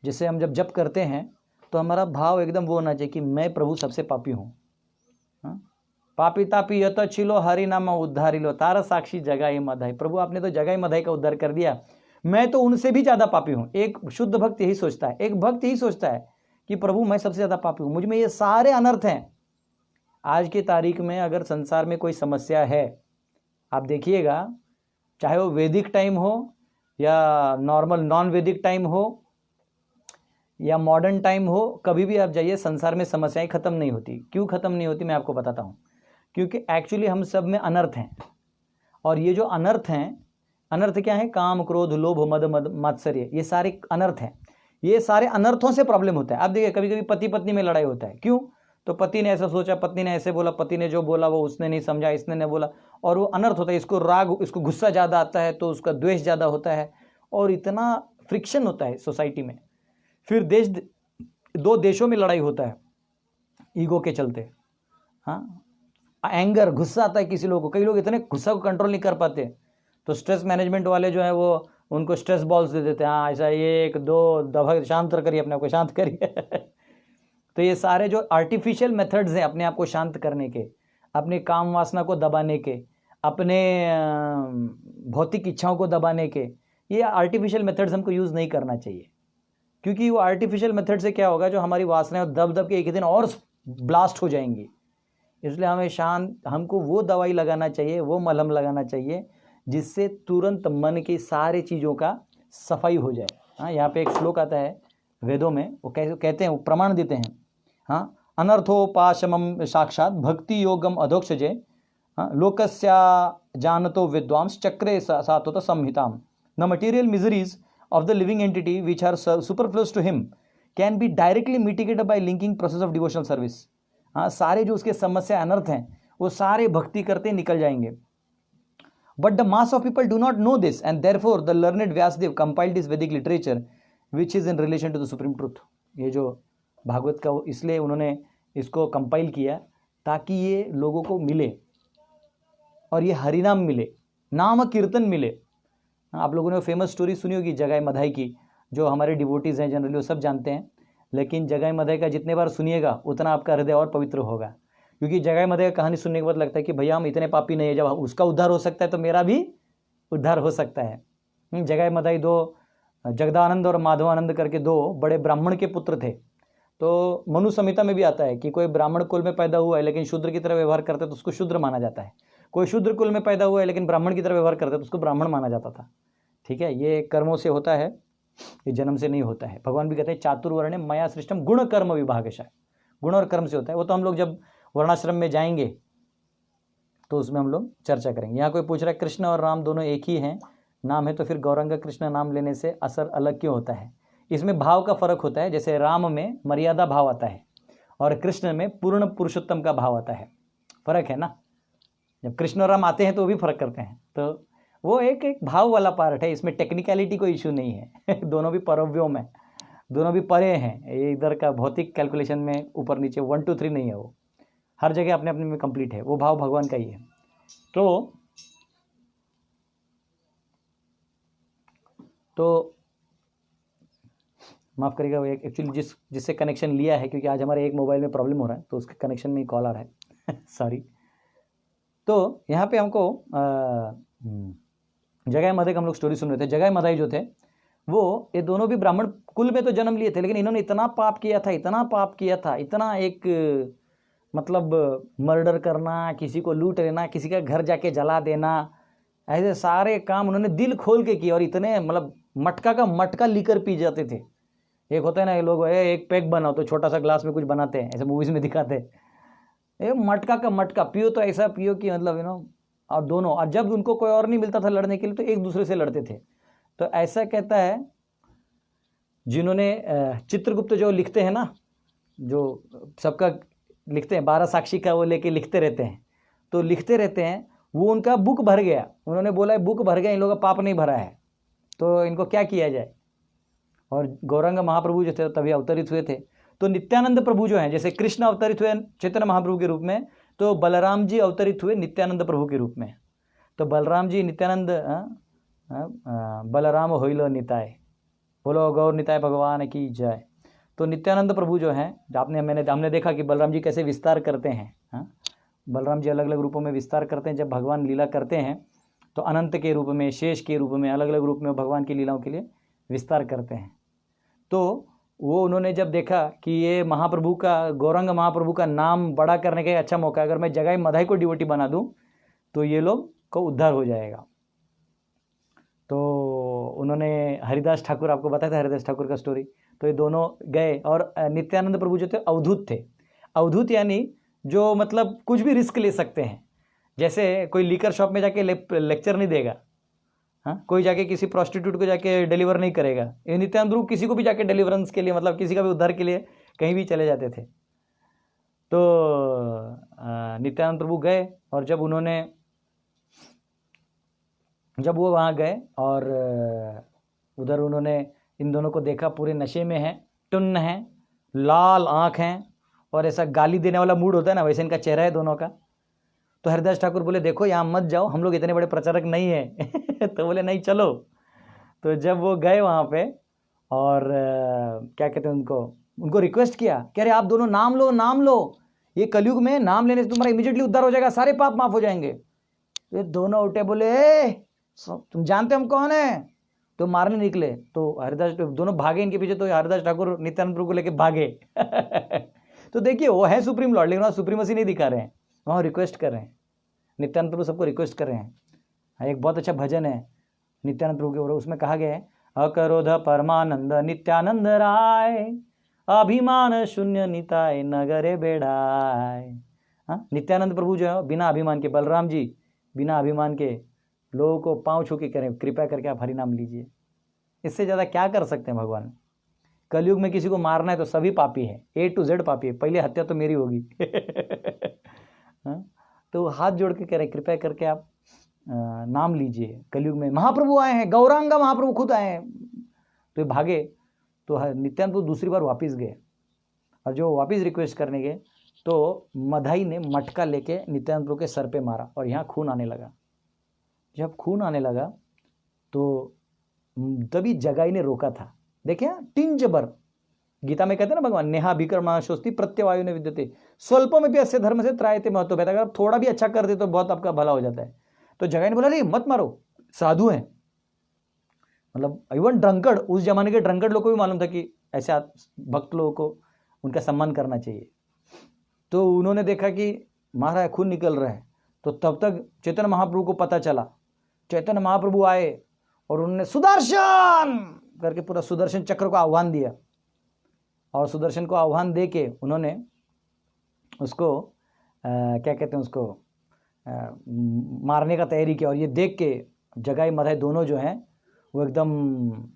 जिससे हम जब जप करते हैं तो हमारा भाव एकदम वो होना चाहिए कि मैं प्रभु सबसे पापी हूँ। हाँ, पापी तापी यत छिलो हरि नाम उद्धारी लो, तारा साक्षी जगाई मधाई। प्रभु आपने तो जगाई मधाई का उद्धार कर दिया, मैं तो उनसे भी ज़्यादा पापी हूँ। एक शुद्ध भक्त यही सोचता है, एक भक्त यही सोचता है कि प्रभु मैं सबसे ज़्यादा पापी हूँ, मुझ में ये सारे अनर्थ हैं। आज की तारीख में अगर संसार में कोई समस्या है, आप देखिएगा, चाहे वो वैदिक टाइम हो या नॉर्मल नॉन वैदिक टाइम हो या मॉडर्न टाइम हो, कभी भी आप जाइए, संसार में समस्याएं खत्म नहीं होती। क्यों खत्म नहीं होती मैं आपको बताता हूँ। क्योंकि एक्चुअली हम सब में अनर्थ हैं, और ये जो अनर्थ हैं, अनर्थ क्या है? काम, क्रोध, लोभ, मद मात्सर्य, ये सारे अनर्थ हैं। ये सारे अनर्थों से प्रॉब्लम होता है। आप देखिए कभी कभी पति पत्नी में लड़ाई होता है, क्यों? तो पति ने ऐसा सोचा, पत्नी ने ऐसे बोला, पति ने जो बोला वो उसने नहीं समझा, इसने नहीं बोला, और वो अनर्थ होता है। इसको राग, इसको गुस्सा ज़्यादा आता है तो उसका द्वेष ज़्यादा होता है, और इतना फ्रिक्शन होता है सोसाइटी में। फिर दो देशों में लड़ाई होता है ईगो के चलते। हाँ, एंगर, गुस्सा आता है किसी लोगों को, कई लोग इतने गुस्सा को कंट्रोल नहीं कर पाते, तो स्ट्रेस मैनेजमेंट वाले जो है वो उनको स्ट्रेस बॉल्स दे देते हैं। हाँ, ऐसा 1 2 दफा शांत करिए, अपने आप को शांत करिए। तो ये सारे जो आर्टिफिशियल मेथड्स हैं अपने आप को शांत करने के, अपने काम वासना को दबाने के, अपने भौतिक इच्छाओं को दबाने के, ये आर्टिफिशियल मेथड्स हमको यूज़ नहीं करना चाहिए। क्योंकि वो आर्टिफिशियल मेथड से क्या होगा, जो हमारी वासनाएं दब दब के एक ही दिन और ब्लास्ट हो जाएंगी। इसलिए हमें हमको वो दवाई लगाना चाहिए, वो मलहम लगाना चाहिए जिससे तुरंत मन की सारी चीज़ों का सफाई हो जाए। हाँ, यहाँ पे एक श्लोक आता है वेदों में, वो कहते हैं, वो प्रमाण देते हैं। हाँ, अनर्थोपाशमम साक्षात भक्ति योगम अधोक्षजे, हाँ, लोकस्या जानतो विद्वांस चक्रे सातोत संहिताम, the material miseries of the living entity which are superfluous to him can be directly mitigated by linking process of devotional service। हाँ, सारे जो उसके समस्या अनर्थ हैं वो सारे भक्ति करते निकल जाएंगे। But the mass of people do not know this, and therefore the learned Vyasadeva compiled this Vedic literature which is in relation to the supreme truth। ये जो भागवत का, इसलिए उन्होंने इसको कंपाइल किया ताकि ये लोगों को मिले और ये हरिनाम मिले, नाम कीर्तन मिले। आप लोगों ने फेमस स्टोरी सुनी होगी जगाई मधाई की, जो हमारे डिवोटीज़ हैं जनरली वो सब जानते हैं, लेकिन जगाई मधाई का जितने बार सुनिएगा उतना आपका हृदय और पवित्र होगा। क्योंकि जगाई मधाई का कहानी सुनने के बाद लगता है कि भैया हम इतने पापी नहीं है, जब उसका उद्धार हो सकता है तो मेरा भी उद्धार हो सकता है। जगाई मधाई 2 जगदानंद और माधवानंद करके 2 बड़े ब्राह्मण के पुत्र थे। तो मनु संहिता में भी आता है कि कोई ब्राह्मण कुल में पैदा हुआ है लेकिन शूद्र की तरह व्यवहार करता है तो उसको शूद्र माना जाता है, कोई शूद्र कुल में पैदा हुआ है लेकिन ब्राह्मण की तरह व्यवहार करता है तो उसको ब्राह्मण माना जाता था। ठीक है, ये कर्मों से होता है, ये जन्म से नहीं होता है। भगवान भी कहते हैं चातुर्वर्ण मया सृष्टम गुण कर्म विभागशः, गुण और कर्म से होता है। वो तो हम लोग जब वर्णाश्रम में जाएंगे तो उसमें हम लोग चर्चा करेंगे। यहाँ कोई पूछ रहा है कृष्ण और राम दोनों एक ही हैं नाम है, तो फिर गौरंग कृष्ण नाम लेने से असर अलग क्यों होता है? इसमें भाव का फर्क होता है। जैसे राम में मर्यादा भाव आता है और कृष्ण में पूर्ण पुरुषोत्तम का भाव आता है। फर्क है ना, जब कृष्ण और राम आते हैं तो वो भी फर्क करते हैं, तो वो एक भाव वाला पार्ट है, इसमें टेक्निकलिटी कोई इशू नहीं है। दोनों भी परव्यों में, दोनों भी परे हैं। ये इधर का भौतिक कैलकुलेशन में ऊपर नीचे 1 2 3 नहीं है, वो हर जगह अपने अपने में कंप्लीट है। वो भाव भगवान का ही है। तो माफ़ करिएगा, वो एक्चुअली जिससे कनेक्शन लिया है, क्योंकि आज हमारे एक मोबाइल में प्रॉब्लम हो रहा है तो उसके कनेक्शन में ही कॉल आ रहा है। सॉरी। तो यहाँ पे हमको जगाई मधाई का हम लोग स्टोरी सुन रहे थे। जगाई मधाई जो थे वो, ये दोनों भी ब्राह्मण कुल में तो जन्म लिए थे, लेकिन इन्होंने इतना पाप किया था, इतना पाप किया था, इतना एक मतलब मर्डर करना, किसी को लूट लेना, किसी का घर जाके जला देना, ऐसे सारे काम उन्होंने दिल खोल के किए। और इतने मतलब मटका का मटका लीकर पी जाते थे। एक होता है ना, ये लोग एक पैक बनाओ तो छोटा सा ग्लास में कुछ बनाते हैं, ऐसे मूवीज में दिखाते हैं। ये मटका का मटका पियो तो ऐसा पियो कि मतलब और दोनों, और जब उनको कोई और नहीं मिलता था लड़ने के लिए तो एक दूसरे से लड़ते थे। तो ऐसा कहता है जिन्होंने चित्रगुप्त जो लिखते हैं ना, जो सबका लिखते हैं, 12 साक्षी का वो लेके लिखते रहते हैं, तो लिखते रहते हैं, वो उनका बुक भर गया। उन्होंने बोला बुक भर गया, इन लोगों का पाप नहीं भरा है, तो इनको क्या किया जाए। और गौरांग महाप्रभु जो थे तभी अवतरित हुए थे। तो नित्यानंद प्रभु जो हैं, जैसे कृष्ण अवतरित हुए चैतन्य महाप्रभु के रूप में, तो बलराम जी अवतरित हुए नित्यानंद प्रभु के रूप में। तो बलराम जी नित्यानंद बलराम होइलो निताय, बोलो गौर निताय भगवान की जय। तो नित्यानंद प्रभु जो हैं, हमने देखा कि बलराम जी कैसे विस्तार करते हैं। बलराम जी अलग अलग रूपों में विस्तार करते हैं। जब भगवान लीला करते हैं तो अनंत के रूप में, शेष के रूप में, अलग अलग रूप में भगवान की लीलाओं के लिए विस्तार करते हैं। तो वो उन्होंने जब देखा कि ये महाप्रभु का, गौरांग महाप्रभु का नाम बड़ा करने का अच्छा मौका है, अगर मैं जगाई मधाई को डिवोटी बना दूं तो ये लोग को उद्धार हो जाएगा। तो उन्होंने हरिदास ठाकुर, आपको बताया था हरिदास ठाकुर का स्टोरी, तो ये दोनों गए। और नित्यानंद प्रभु जो थे अवधूत थे। अवधूत यानी जो मतलब कुछ भी रिस्क ले सकते हैं। जैसे कोई लीकर शॉप में जाके लेक्चर नहीं देगा, हाँ, कोई जाके किसी प्रोस्टिट्यूट को जाके डिलीवर नहीं करेगा। ये नित्यानंद प्रभु किसी को भी जाके डिलीवरेंस के लिए, मतलब किसी का भी उद्धार के लिए कहीं भी चले जाते थे। तो नित्यानंद प्रभु गए, और जब वो वहाँ गए और उधर उन्होंने इन दोनों को देखा, पूरे नशे में हैं, टुन्न हैं, लाल आँख हैं, और ऐसा गाली देने वाला मूड होता है ना, वैसे इनका चेहरा है दोनों का। तो हरिदास ठाकुर बोले देखो यहाँ मत जाओ, हम लोग इतने बड़े प्रचारक नहीं है। तो बोले नहीं चलो। तो जब वो गए वहाँ पे, और क्या कहते हैं उनको रिक्वेस्ट किया कि अरे आप दोनों नाम लो, ये कलयुग में नाम लेने से तुम्हारा इमीडिएटली उद्धार हो जाएगा, सारे पाप माफ हो जाएंगे। ये दोनों उठे, बोले तुम जानते हम कौन है, तो मारने निकले। तो हरिदास दोनों भागे इनके पीछे, तो हरिदास ठाकुर नित्यानंद प्रभु को लेके भागे। तो देखिए वो है सुप्रीम लॉर्ड, लेकिन वहाँ सुप्रीमसी नहीं दिखा रहे हैं, वहाँ रिक्वेस्ट कर रहे हैं। नित्यानंद प्रभु सबको रिक्वेस्ट कर रहे हैं। एक बहुत अच्छा भजन है नित्यानंद प्रभु के ऊपर, उसमें कहा गया है, अकरोध परमानंद नित्यानंद राय, अभिमान शून्य निताय नगरे बेड़ाय। हाँ, नित्यानंद प्रभु जो है बिना अभिमान के, बलराम जी बिना अभिमान के लोगों को पाँव छू के करें, कृपया करके आप हरि नाम लीजिए। इससे ज़्यादा क्या कर सकते हैं भगवान। कलयुग में किसी को मारना है तो सभी पापी है, A to Z पापी है, पहले हत्या तो मेरी होगी। तो हाथ जोड़ के कह रहे कृपया करके आप नाम लीजिए, कलयुग में महाप्रभु आए हैं, गौरांगा महाप्रभु खुद आए हैं। तो भागे। तो नित्यानंद प्रभु दूसरी बार वापस गए, और जो वापस रिक्वेस्ट करने गए तो मधाई ने मटका लेके नित्यानंद प्रभु के सर पे मारा, और यहाँ खून आने लगा। जब खून आने लगा तो तभी जगाई ने रोका था। देखिए टिंज भर, गीता में कहते हैं ना भगवान, नेहा विक्रमाशोस्ति प्रत्यवायु ने विद्यते स्वल्प में भी अस्य धर्म से त्रायते महत्व है। अगर आप थोड़ा भी अच्छा कर दे तो बहुत आपका भला हो जाता है। तो जगाई ने बोला नहीं मत मारो, साधु हैं, मतलब इवन ड्रंकर्ड, उस जमाने के ड्रंकर्ड लोग को भी मालूम था कि ऐसे भक्त लोगों को उनका सम्मान करना चाहिए। तो उन्होंने देखा कि मारा है, खून निकल रहा है। तो तब तक चैतन्य महाप्रभु को पता चला, चैतन्य महाप्रभु आए और उन्होंने सुदर्शन करके पूरा सुदर्शन चक्र को आह्वान दिया, और सुदर्शन को आह्वान दे के उन्होंने उसको क्या कहते हैं उसको मारने का तैयारी किया। और ये देख के जगाई मधाई दोनों जो हैं वो एकदम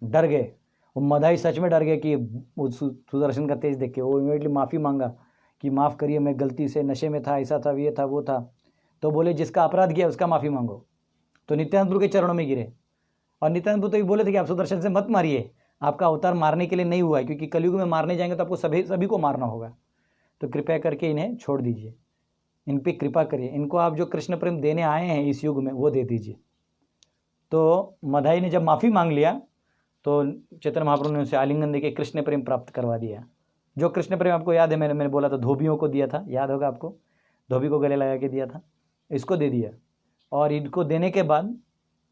डर गए। वो मधाई सच में डर गए कि सुदर्शन का तेज देख के। वो इमीडिएटली माफ़ी मांगा कि माफ़ करिए, मैं गलती से नशे में था, ऐसा था, ये था, वो था। तो बोले जिसका अपराध किया उसका माफ़ी मांगो। तो नित्यानंद प्रभु के चरणों में गिरे, और नित्यानंद प्रभु तो ये बोले थे कि आप सुदर्शन से मत मारिए, आपका अवतार मारने के लिए नहीं हुआ है, क्योंकि कलयुग में मारने जाएंगे तो आपको सभी को मारना होगा। तो कृपया करके इन्हें छोड़ दीजिए, इन पे कृपा करिए, इनको आप जो कृष्ण प्रेम देने आए हैं इस युग में वो दे दीजिए। तो मधाई ने जब माफ़ी मांग लिया तो चैतन्य महाप्रभु ने उनसे आलिंगन देके कृष्ण प्रेम प्राप्त करवा दिया। जो कृष्ण प्रेम आपको याद है, मैंने बोला था धोबियों को दिया था, याद होगा आपको, धोबी को गले लगा के दिया था, इसको दे दिया। और इनको देने के बाद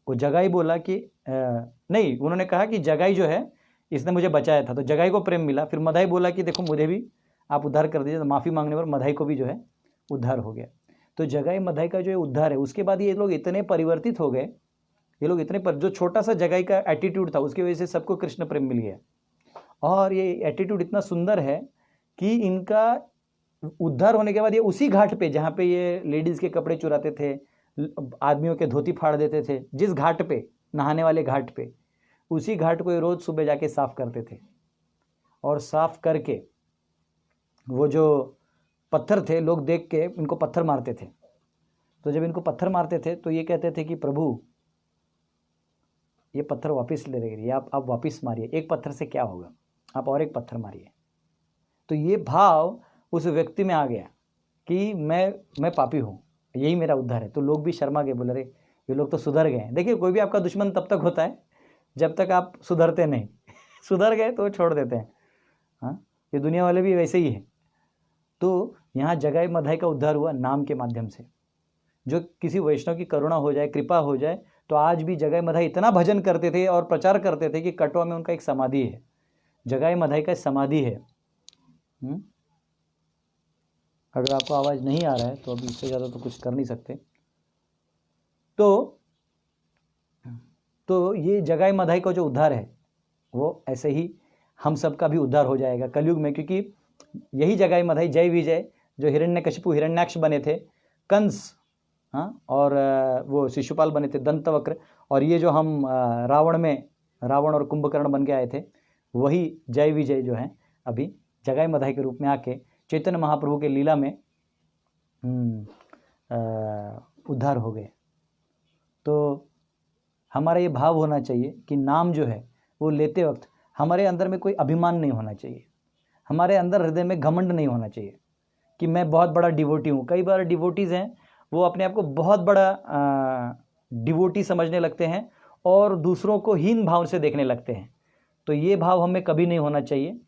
वो जगाई बोला कि नहीं, उन्होंने कहा कि जगाई जो है इसने मुझे बचाया था, तो जगाई को प्रेम मिला। फिर मधाई बोला कि देखो मुझे भी आप उद्धार कर दीजिए। तो माफ़ी मांगने पर मधाई को भी जो है उद्धार हो गया। तो जगाई मधाई का जो ये उद्धार है, उसके बाद ये लोग इतने परिवर्तित हो गए, ये लोग इतने जो छोटा सा जगाई का एटीट्यूड था उसकी वजह से सबको कृष्ण प्रेम मिल गया। और ये एटीट्यूड इतना सुंदर है कि इनका उद्धार होने के बाद ये उसी घाट पे जहाँ पे ये लेडीज़ के कपड़े चुराते थे, आदमियों के धोती फाड़ देते थे, जिस घाट पे, नहाने वाले घाट पे, उसी घाट को ये रोज़ सुबह जाके साफ़ करते थे। और साफ़ करके वो जो पत्थर थे, लोग देख के इनको पत्थर मारते थे। तो जब इनको पत्थर मारते थे तो ये कहते थे कि प्रभु ये पत्थर वापस ले लेंगे, आप वापस मारिए, एक पत्थर से क्या होगा, आप और एक पत्थर मारिए। तो ये भाव उस व्यक्ति में आ गया कि मैं पापी हूँ, यही मेरा उद्धार है। तो लोग भी शर्मा गए, बोले अरे ये लोग तो सुधर गए। देखिए, कोई भी आपका दुश्मन तब तक होता है जब तक आप सुधरते नहीं। सुधर गए तो छोड़ देते हैं। हाँ, ये दुनिया वाले भी वैसे ही है। तो यहाँ जगाई मधाई का उद्धार हुआ नाम के माध्यम से। जो किसी वैष्णव की करुणा हो जाए, कृपा हो जाए, तो आज भी जगाई मधाई इतना भजन करते थे और प्रचार करते थे कि कटवा में उनका एक समाधि है, जगाई मधाई का समाधि है। अगर आपको आवाज़ नहीं आ रहा है तो अभी इससे ज़्यादा तो कुछ कर नहीं सकते। तो ये जगाई मधाई का जो उद्धार है वो ऐसे ही हम सबका भी उद्धार हो जाएगा कलयुग में, क्योंकि यही जगाई मधाई जय विजय जो हिरण्यकशिपु हिरण्याक्ष बने थे, कंस, हाँ, और वो शिशुपाल बने थे, दंतवक्र, और ये जो हम रावण और कुंभकर्ण बन के आए थे, वही जय विजय जो है अभी जगाई मधाई के रूप में आके चैतन्य महाप्रभु के लीला में उद्धार हो गए। तो हमारा ये भाव होना चाहिए कि नाम जो है वो लेते वक्त हमारे अंदर में कोई अभिमान नहीं होना चाहिए, हमारे अंदर हृदय में घमंड नहीं होना चाहिए कि मैं बहुत बड़ा डिवोटी हूँ। कई बार डिवोटीज़ हैं वो अपने आप को बहुत बड़ा डिवोटी समझने लगते हैं और दूसरों को हीन भाव से देखने लगते हैं। तो ये भाव हमें कभी नहीं होना चाहिए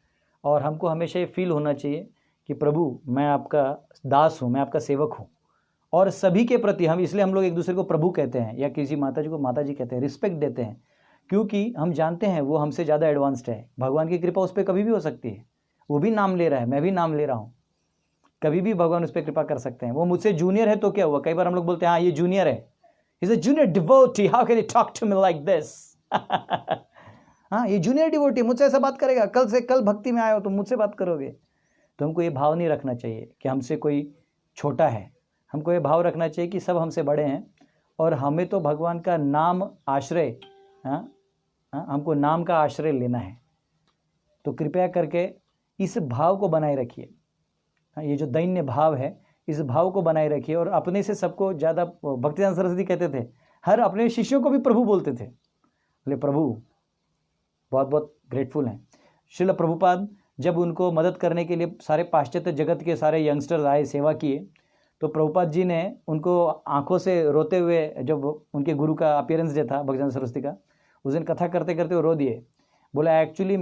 और हमको हमेशा ये फील होना चाहिए कि प्रभु मैं आपका दास हूँ, मैं आपका सेवक हूँ। और सभी के प्रति हम लोग एक दूसरे को प्रभु कहते हैं या किसी माता जी को माता जी कहते हैं, रिस्पेक्ट देते हैं, क्योंकि हम जानते हैं वो हमसे ज़्यादा एडवांस्ड है। भगवान की कृपा उस पर कभी भी हो सकती है। वो भी नाम ले रहा है, मैं भी नाम ले रहा हूँ, कभी भी भगवान उस पर कृपा कर सकते हैं। वो मुझसे जूनियर है तो क्या हुआ? कई बार हम लोग बोलते हैं हाँ ये जूनियर है, is a junior devotee, how can you talk to me like this. हाँ, ये जूनियर डिवोटी मुझसे ऐसा बात करेगा, कल से कल भक्ति में आए हो तो मुझसे बात करोगे। तो हमको ये भाव नहीं रखना चाहिए कि हमसे कोई छोटा है, हमको ये भाव रखना चाहिए कि सब हमसे बड़े हैं और हमें तो भगवान का नाम आश्रय, हमको नाम का आश्रय लेना है। तो कृपया करके इस भाव को बनाए रखिए। ये जो दैन्य भाव है, इस भाव को बनाए रखिए। और अपने से सबको ज़्यादा, भक्तिदान सरस्वती कहते थे, हर अपने शिष्यों को भी प्रभु बोलते थे। बोले प्रभु, बहुत बहुत ग्रेटफुल हैं। श्रील प्रभुपाद जब उनको मदद करने के लिए सारे पाश्चात्य जगत के सारे यंगस्टर्स आए, सेवा किए, तो प्रभुपाद जी ने उनको आंखों से रोते हुए, जब उनके गुरु का अपीयरेंस डे था भक्तिदान सरस्वती का, उस दिन कथा करते करते वो रो दिए। बोला एक्चुअली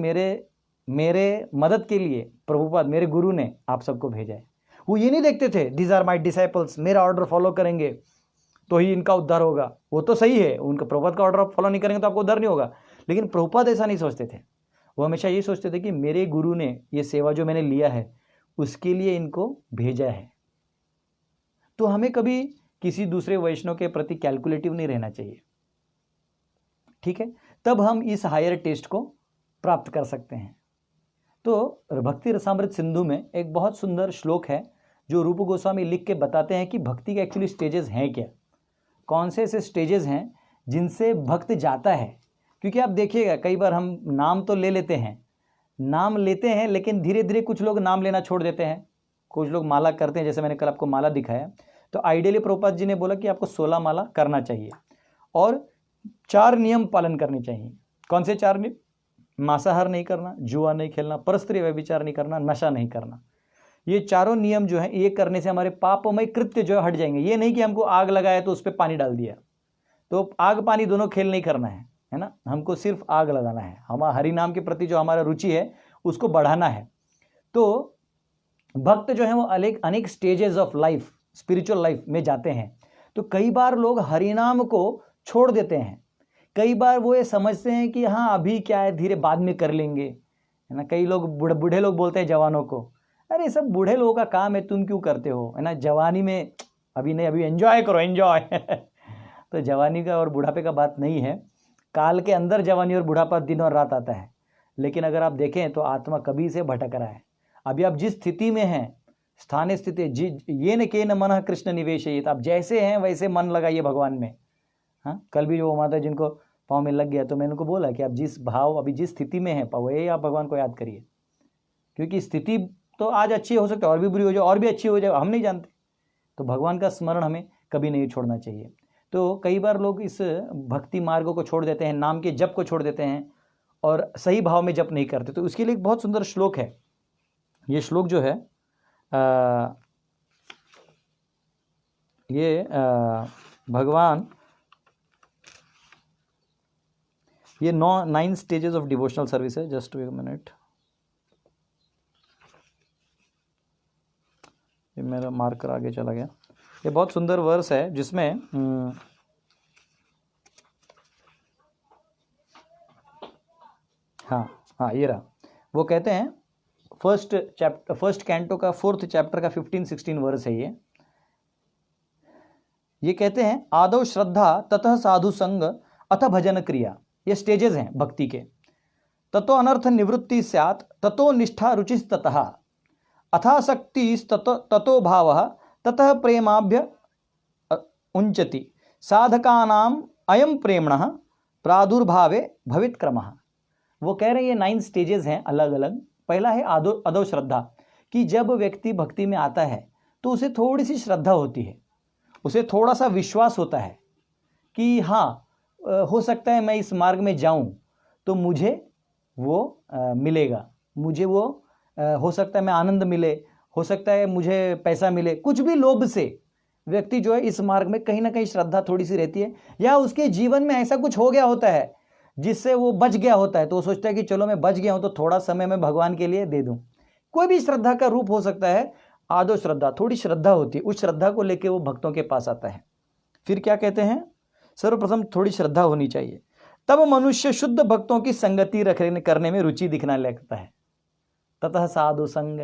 मेरे मदद के लिए प्रभुपाद, मेरे गुरु ने आप सबको भेजा है। वो ये नहीं देखते थे दीज आर माई डिसाइपल्स, मेरा ऑर्डर फॉलो करेंगे तो ही इनका उद्धार होगा। वो तो सही है, उनका प्रभुपाद का ऑर्डर फॉलो नहीं करेंगे तो आपको उद्धार नहीं होगा, लेकिन प्रभुपाद ऐसा नहीं सोचते थे। वो हमेशा ये सोचते थे कि मेरे गुरु ने ये सेवा जो मैंने लिया है उसके लिए इनको भेजा है। तो हमें कभी किसी दूसरे वैष्णव के प्रति कैलकुलेटिव नहीं रहना चाहिए, ठीक है? तब हम इस हायर टेस्ट को प्राप्त कर सकते हैं। तो भक्ति रसामृत सिंधु में एक बहुत सुंदर श्लोक है जो रूप गोस्वामी लिख के बताते हैं कि भक्ति के एक्चुअली स्टेजेस हैं क्या, कौन से ऐसे स्टेजेस हैं जिनसे भक्त जाता है। क्योंकि आप देखिएगा कई बार हम नाम तो ले लेते हैं लेकिन धीरे धीरे कुछ लोग नाम लेना छोड़ देते हैं, कुछ लोग माला करते हैं। जैसे मैंने कल आपको माला दिखाया, तो आइडियली प्रभुपाद जी ने बोला कि आपको 16 माला करना चाहिए और 4 नियम पालन करने चाहिए। कौन से 4 नियम? मांसाहार नहीं करना, जुआ नहीं खेलना, परस्त्री व्यभिचार नहीं करना, नशा नहीं करना। ये चारों नियम जो हैं, ये करने से हमारे पापमय कृत्य जो है हट जाएंगे। ये नहीं कि हमको आग लगाया तो उस पर पानी डाल दिया, तो आग पानी दोनों खेल नहीं करना है ना। हमको सिर्फ आग लगाना है, हमारा हरि नाम के प्रति जो हमारा रुचि है उसको बढ़ाना है। तो भक्त जो है वो अनेक stages of life, spiritual life में जाते हैं। तो कई बार लोग हरिनाम को छोड़ देते हैं, कई बार वो ये समझते हैं कि हाँ अभी क्या है, धीरे बाद में कर लेंगे, है ना। कई लोग बूढ़े लोग बोलते हैं जवानों को, अरे सब बूढ़े लोगों का काम है, तुम क्यों करते हो, है ना। जवानी में अभी नहीं, अभी एंजॉय करो, एंजॉय। तो जवानी का और बुढ़ापे का बात नहीं है, काल के अंदर जवानी और बुढ़ापा दिन और रात आता है। लेकिन अगर आप देखें तो आत्मा कभी से भटक रहा है। अभी आप जिस स्थिति में हैं, स्थान स्थिति ये न के न मन कृष्ण निवेश, आप जैसे हैं वैसे मन लगाइए भगवान में। हाँ, कल भी जो माता जिनको पाँव में लग गया तो मैंने उनको बोला कि आप जिस भाव अभी जिस स्थिति में हैं वही आप भगवान को याद करिए, क्योंकि स्थिति तो आज अच्छी हो सकती है, और भी बुरी हो जाए, और भी अच्छी हो जाए, हम नहीं जानते। तो भगवान का स्मरण हमें कभी नहीं छोड़ना चाहिए। तो कई बार लोग इस भक्ति मार्ग को छोड़ देते हैं, नाम के जप को छोड़ देते हैं और सही भाव में जप नहीं करते। तो उसके लिए एक बहुत सुंदर श्लोक है। ये श्लोक जो है भगवान ये 9 स्टेजेस ऑफ डिवोशनल सर्विस है। जस्ट एक मिनट, ये मेरा मार्कर आगे चला गया। ये बहुत सुंदर वर्स है जिसमें हाँ ये रहा। वो कहते हैं फर्स्ट कैंटो का 4th चैप्टर का 15-16 वर्स है ये कहते हैं, आदौ श्रद्धा ततः साधु संग अथ भजन क्रिया। ये स्टेजेस हैं भक्ति के। ततो अनर्थ निवृत्ति स्यात्, ततो निष्ठा रुचिस्ततः, अथासक्ति ततो भावः, ततः प्रेमाभ्य उञ्चति, साधकानाम अयम प्रेमणः प्रादुर्भावे भवित क्रमः। वो कह रहे हैं ये 9 स्टेजेस हैं अलग अलग। पहला है अदो श्रद्धा, कि जब व्यक्ति भक्ति में आता है तो उसे थोड़ी सी श्रद्धा होती है, उसे थोड़ा सा विश्वास होता है कि हाँ हो सकता है मैं इस मार्ग में जाऊं तो मुझे वो मिलेगा, मुझे वो हो सकता है मैं आनंद मिले, हो सकता है मुझे पैसा मिले। कुछ भी लोभ से व्यक्ति जो है इस मार्ग में कहीं ना कहीं श्रद्धा थोड़ी सी रहती है, या उसके जीवन में ऐसा कुछ हो गया होता है जिससे वो बच गया होता है, तो वो सोचता है कि चलो मैं बच गया हूं तो थोड़ा समय मैं भगवान के लिए दे दूं। कोई भी श्रद्धा का रूप हो सकता है। आदो श्रद्धा, थोड़ी श्रद्धा होती है, उस श्रद्धा को लेकर वो भक्तों के पास आता है। फिर क्या कहते हैं, सर्वप्रथम थोड़ी श्रद्धा होनी चाहिए, तब मनुष्य शुद्ध भक्तों की संगति करने में रुचि दिखने लगता है। ततः साधु संग,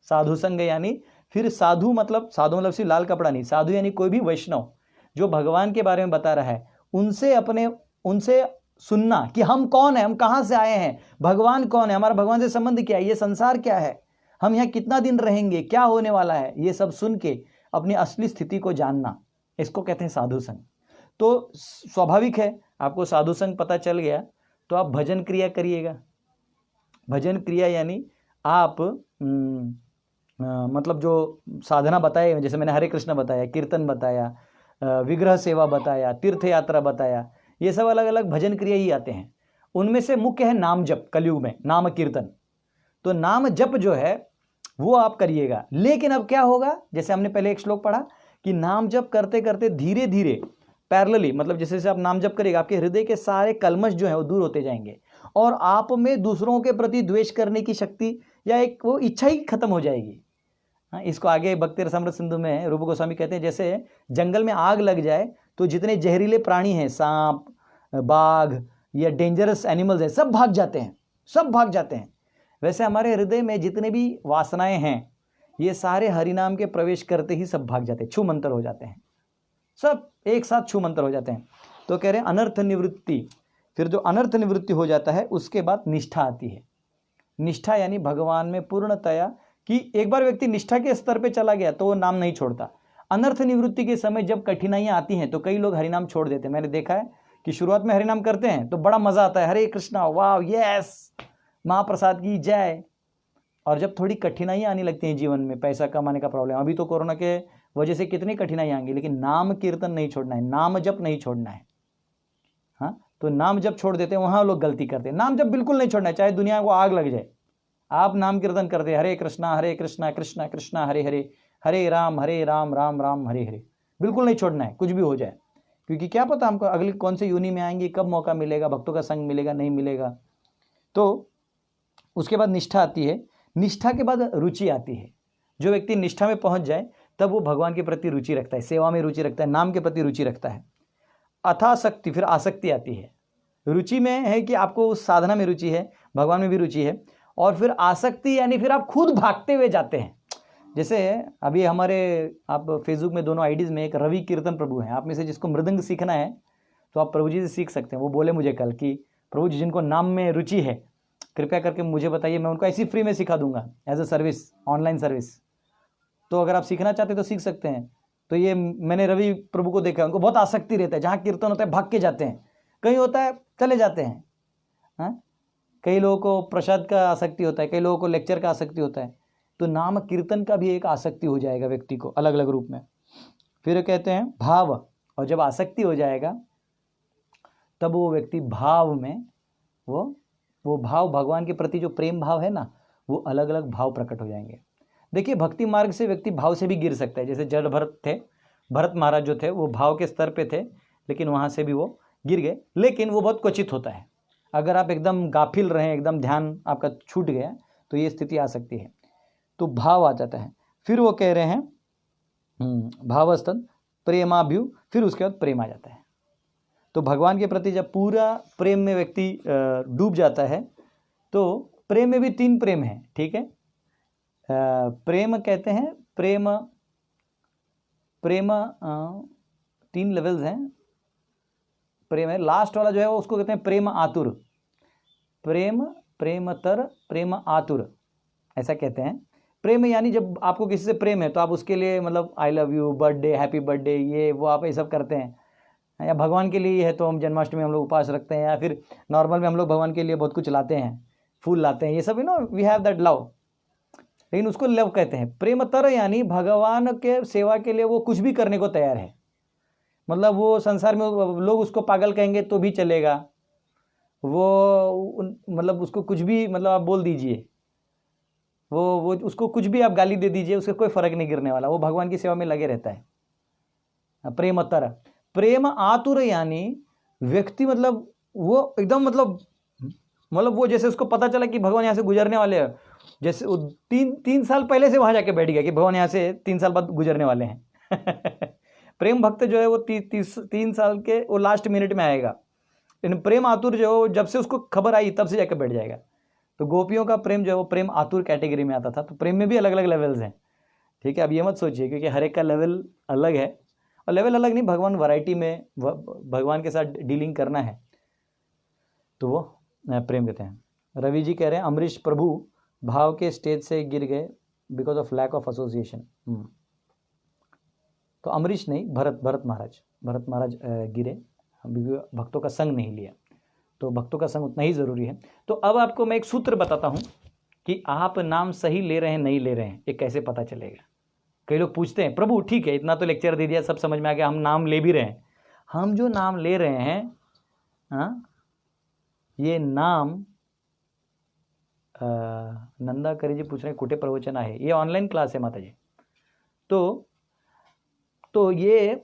साधु संग यानी फिर साधु मतलब सिर्फ लाल कपड़ा नहीं, साधु यानी कोई भी वैष्णव जो भगवान के बारे में बता रहा है, उनसे सुनना कि हम कौन है, हम कहां से आए हैं, भगवान कौन है, हमारा भगवान से संबंध क्या है, ये संसार क्या है, हम यहाँ कितना दिन रहेंगे, क्या होने वाला है, ये सब सुन के अपनी असली स्थिति को जानना, इसको कहते हैं साधु संग। तो स्वाभाविक है, आपको साधु संग पता चल गया तो आप भजन क्रिया करिएगा। भजन क्रिया यानी आप मतलब जो साधना बताए, जैसे मैंने हरे कृष्ण बताया, कीर्तन बताया, विग्रह सेवा बताया, तीर्थ यात्रा बताया, ये सब अलग अलग भजन क्रिया ही आते हैं। उनमें से मुख्य है नाम जप, कलयुग में नाम कीर्तन। तो नाम जप जो है वो आप करिएगा। लेकिन अब क्या होगा, जैसे हमने पहले एक श्लोक पढ़ा कि नाम जप करते करते धीरे धीरे पैरेलली, मतलब जैसे जैसे आप नाम जप करिएगा आपके हृदय के सारे कलमश जो है वो दूर होते जाएंगे और आप में दूसरों के प्रति द्वेष करने की शक्ति या एक वो इच्छा ही खत्म हो जाएगी। इसको आगे भक्ति रसामृत सिंधु में रूप गोस्वामी कहते हैं, जैसे जंगल में आग लग जाए तो जितने जहरीले प्राणी हैं, सांप, बाघ या डेंजरस एनिमल्स हैं, सब भाग जाते हैं, सब भाग जाते हैं। वैसे हमारे हृदय में जितने भी वासनाएं हैं ये सारे हरिनाम के प्रवेश करते ही सब भाग जाते हैं, छू मंतर हो जाते हैं, सब एक साथ छू मंतर हो जाते हैं। तो कह रहे हैं अनर्थ निवृत्ति। फिर जो अनर्थ निवृत्ति हो जाता है उसके बाद निष्ठा आती है। निष्ठा यानी भगवान में पूर्णतया, कि एक बार व्यक्ति निष्ठा के स्तर पे चला गया तो वो नाम नहीं छोड़ता। अनर्थ निवृत्ति के समय जब कठिनाइयां आती हैं तो कई लोग हरिनाम छोड़ देते हैं। मैंने देखा है कि शुरुआत में हरिनाम करते हैं तो बड़ा मजा आता है, हरे कृष्णा, वाह, यस, महाप्रसाद की जय। और जब थोड़ी कठिनाइयां आने लगती हैं जीवन में, पैसा कमाने का प्रॉब्लम, अभी तो कोरोना के वजह से कितनी कठिनाइयां आएंगी, लेकिन नाम कीर्तन नहीं छोड़ना है, नाम जप नहीं छोड़ना है। हाँ, तो नाम जप छोड़ देते हैं, वहां लोग गलती करते हैं। नाम जप बिल्कुल नहीं छोड़ना है, चाहे दुनिया को आग लग जाए, आप नाम कीर्तन करते हैं, हरे कृष्णा कृष्णा कृष्णा हरे हरे, हरे राम राम राम हरे हरे, बिल्कुल नहीं छोड़ना है, कुछ भी हो जाए। क्योंकि क्या पता हमको अगली कौन से यूनि में आएंगे, कब मौका मिलेगा, भक्तों का संग मिलेगा नहीं मिलेगा। तो उसके बाद निष्ठा आती है। निष्ठा के बाद रुचि आती है। जो व्यक्ति निष्ठा में पहुंच जाए तब वो भगवान के प्रति रुचि रखता है, सेवा में रुचि रखता है, नाम के प्रति रुचि रखता है। अथासक्ति, फिर आसक्ति आती है। रुचि में है कि आपको उस साधना में रुचि है, भगवान में भी रुचि है, और फिर आसक्ति यानी फिर आप खुद भागते हुए जाते हैं। जैसे अभी हमारे आप फेसबुक में दोनों आईडीज़ में एक रवि कीर्तन प्रभु हैं, आप में से जिसको मृदंग सीखना है तो आप प्रभु जी से सीख सकते हैं। वो बोले मुझे कल कि प्रभु जी जिनको नाम में रुचि है कृपया करके मुझे बताइए, मैं उनको ऐसी फ्री में सिखा दूंगा as a service, online service. तो अगर आप सीखना चाहते हैं तो सीख सकते हैं। तो ये मैंने रवि प्रभु को देखा, उनको बहुत आसक्ति रहता है, जहाँ कीर्तन होता है भाग के जाते हैं, कहीं होता है चले जाते हैं। हाँ, कई लोगों को प्रसाद का आसक्ति होता है, कई लोगों को लेक्चर का आसक्ति होता है। तो नाम कीर्तन का भी एक आसक्ति हो जाएगा व्यक्ति को अलग अलग रूप में। फिर कहते हैं भाव, और जब आसक्ति हो जाएगा तब वो व्यक्ति भाव में वो भाव भगवान के प्रति जो प्रेम भाव है ना, वो अलग अलग भाव प्रकट हो जाएंगे। देखिए भक्ति मार्ग से व्यक्ति भाव से भी गिर सकता है। जैसे जड़ भरत थे, भरत महाराज जो थे वो भाव के स्तर पे थे, लेकिन वहाँ से भी वो गिर गए, लेकिन वो बहुत क्वचित होता है। अगर आप एकदम गाफिल रहें, एकदम ध्यान आपका छूट गया तो ये स्थिति आ सकती है, तो भाव आ जाता है। फिर वो कह रहे हैं भावस्तद प्रेमाभ्यु, फिर उसके बाद प्रेम आ जाता है। तो भगवान के प्रति जब पूरा प्रेम में व्यक्ति डूब जाता है, तो प्रेम में भी 3 प्रेम है, ठीक है। प्रेम कहते हैं प्रेम 3 लेवल्स हैं। प्रेम है लास्ट वाला जो है वो उसको कहते हैं प्रेम आतुर, प्रेमतर, प्रेम आतुर, ऐसा कहते हैं। प्रेम यानी जब आपको किसी से प्रेम है तो आप उसके लिए मतलब I love you, birthday, happy birthday, ये वो आप ये सब करते हैं। या भगवान के लिए है तो हम जन्माष्टमी हम लोग उपवास रखते हैं, या फिर नॉर्मल में हम लोग भगवान के लिए बहुत कुछ लाते हैं, फूल लाते हैं, ये सब वी हैव दैट लव, लेकिन उसको लव कहते हैं। प्रेमतर यानी भगवान के सेवा के लिए वो कुछ भी करने को तैयार है। मतलब वो संसार में लोग उसको पागल कहेंगे तो भी चलेगा, वो मतलब उसको कुछ भी मतलब आप बोल दीजिए, वो उसको कुछ भी आप गाली दे दीजिए, उसका कोई फर्क नहीं गिरने वाला, वो भगवान की सेवा में लगे रहता है। प्रेमतर। प्रेम आतुर यानी व्यक्ति मतलब वो एकदम मतलब वो जैसे उसको पता चला कि भगवान यहाँ से गुजरने वाले हैं, जैसे वो 3 साल पहले से वहाँ जाके बैठ गया कि भगवान यहाँ से 3 साल बाद गुजरने वाले हैं। प्रेम भक्त जो है वो 3 साल के वो लास्ट मिनट में आएगा, लेकिन प्रेम आतुर जो है जब से उसको खबर आई तब से जाकर बैठ जाएगा। तो गोपियों का प्रेम जो है वो प्रेम आतुर कैटेगरी में आता था। तो प्रेम में भी अलग अलग लेवल्स हैं, ठीक है। अब ये मत सोचिए क्योंकि हर एक का लेवल अलग है, और लेवल अलग नहीं, भगवान वैरायटी में भगवान के साथ डीलिंग करना है तो वो प्रेम कहते हैं। रवि जी कह रहे हैं अमरीश प्रभु भाव के स्टेज से गिर गए because of lack of association. तो अमरीश नहीं, भरत महाराज गिरे, भक्तों का संग नहीं लिया। तो भक्तों का संग उतना ही ज़रूरी है। तो अब आपको मैं एक सूत्र बताता हूँ कि आप नाम सही ले रहे हैं नहीं ले रहे हैं, ये कैसे पता चलेगा। कई लोग पूछते हैं प्रभु ठीक है इतना तो लेक्चर दे दिया, सब समझ में आ गया, हम नाम ले भी रहे हैं। हम जो नाम ले रहे हैं ये नाम नंदा करी जी पूछ रहे हैं कुटे प्रवचन है, ये ऑनलाइन क्लास है माता जी। तो ये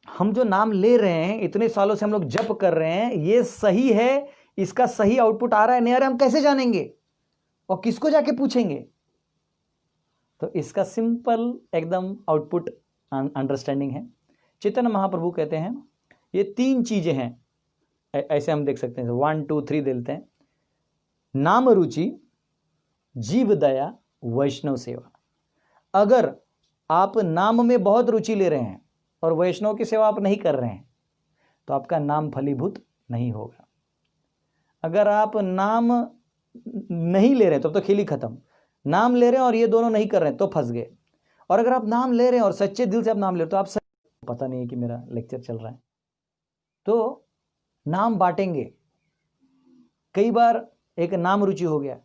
हम जो नाम ले रहे हैं, इतने सालों से हम लोग जप कर रहे हैं, ये सही है, इसका सही आउटपुट आ रहा है नहीं आ रहा है, हम कैसे जानेंगे और किसको जाके पूछेंगे। तो इसका सिंपल एकदम आउटपुट अंडरस्टैंडिंग है। चैतन्य महाप्रभु कहते हैं ये 3 चीजें हैं, ऐसे हम देख सकते हैं 1 2 3 देते हैं। नाम रुचि, जीव दया, वैष्णव सेवा। अगर आप नाम में बहुत रुचि ले रहे हैं और वैष्णव की सेवा आप नहीं कर रहे हैं तो आपका नाम फलीभूत नहीं होगा। अगर आप नाम नहीं ले रहे हैं तब तो खेल ही खत्म, नाम ले रहे हैं और ये दोनों नहीं कर रहे हैं तो फंस गए। और अगर आप नाम ले रहे हैं और सच्चे दिल से आप नाम ले रहे हो तो आप पता नहीं है कि मेरा लेक्चर चल रहा है, तो नाम बांटेंगे। कई बार एक नाम रुचि हो गया।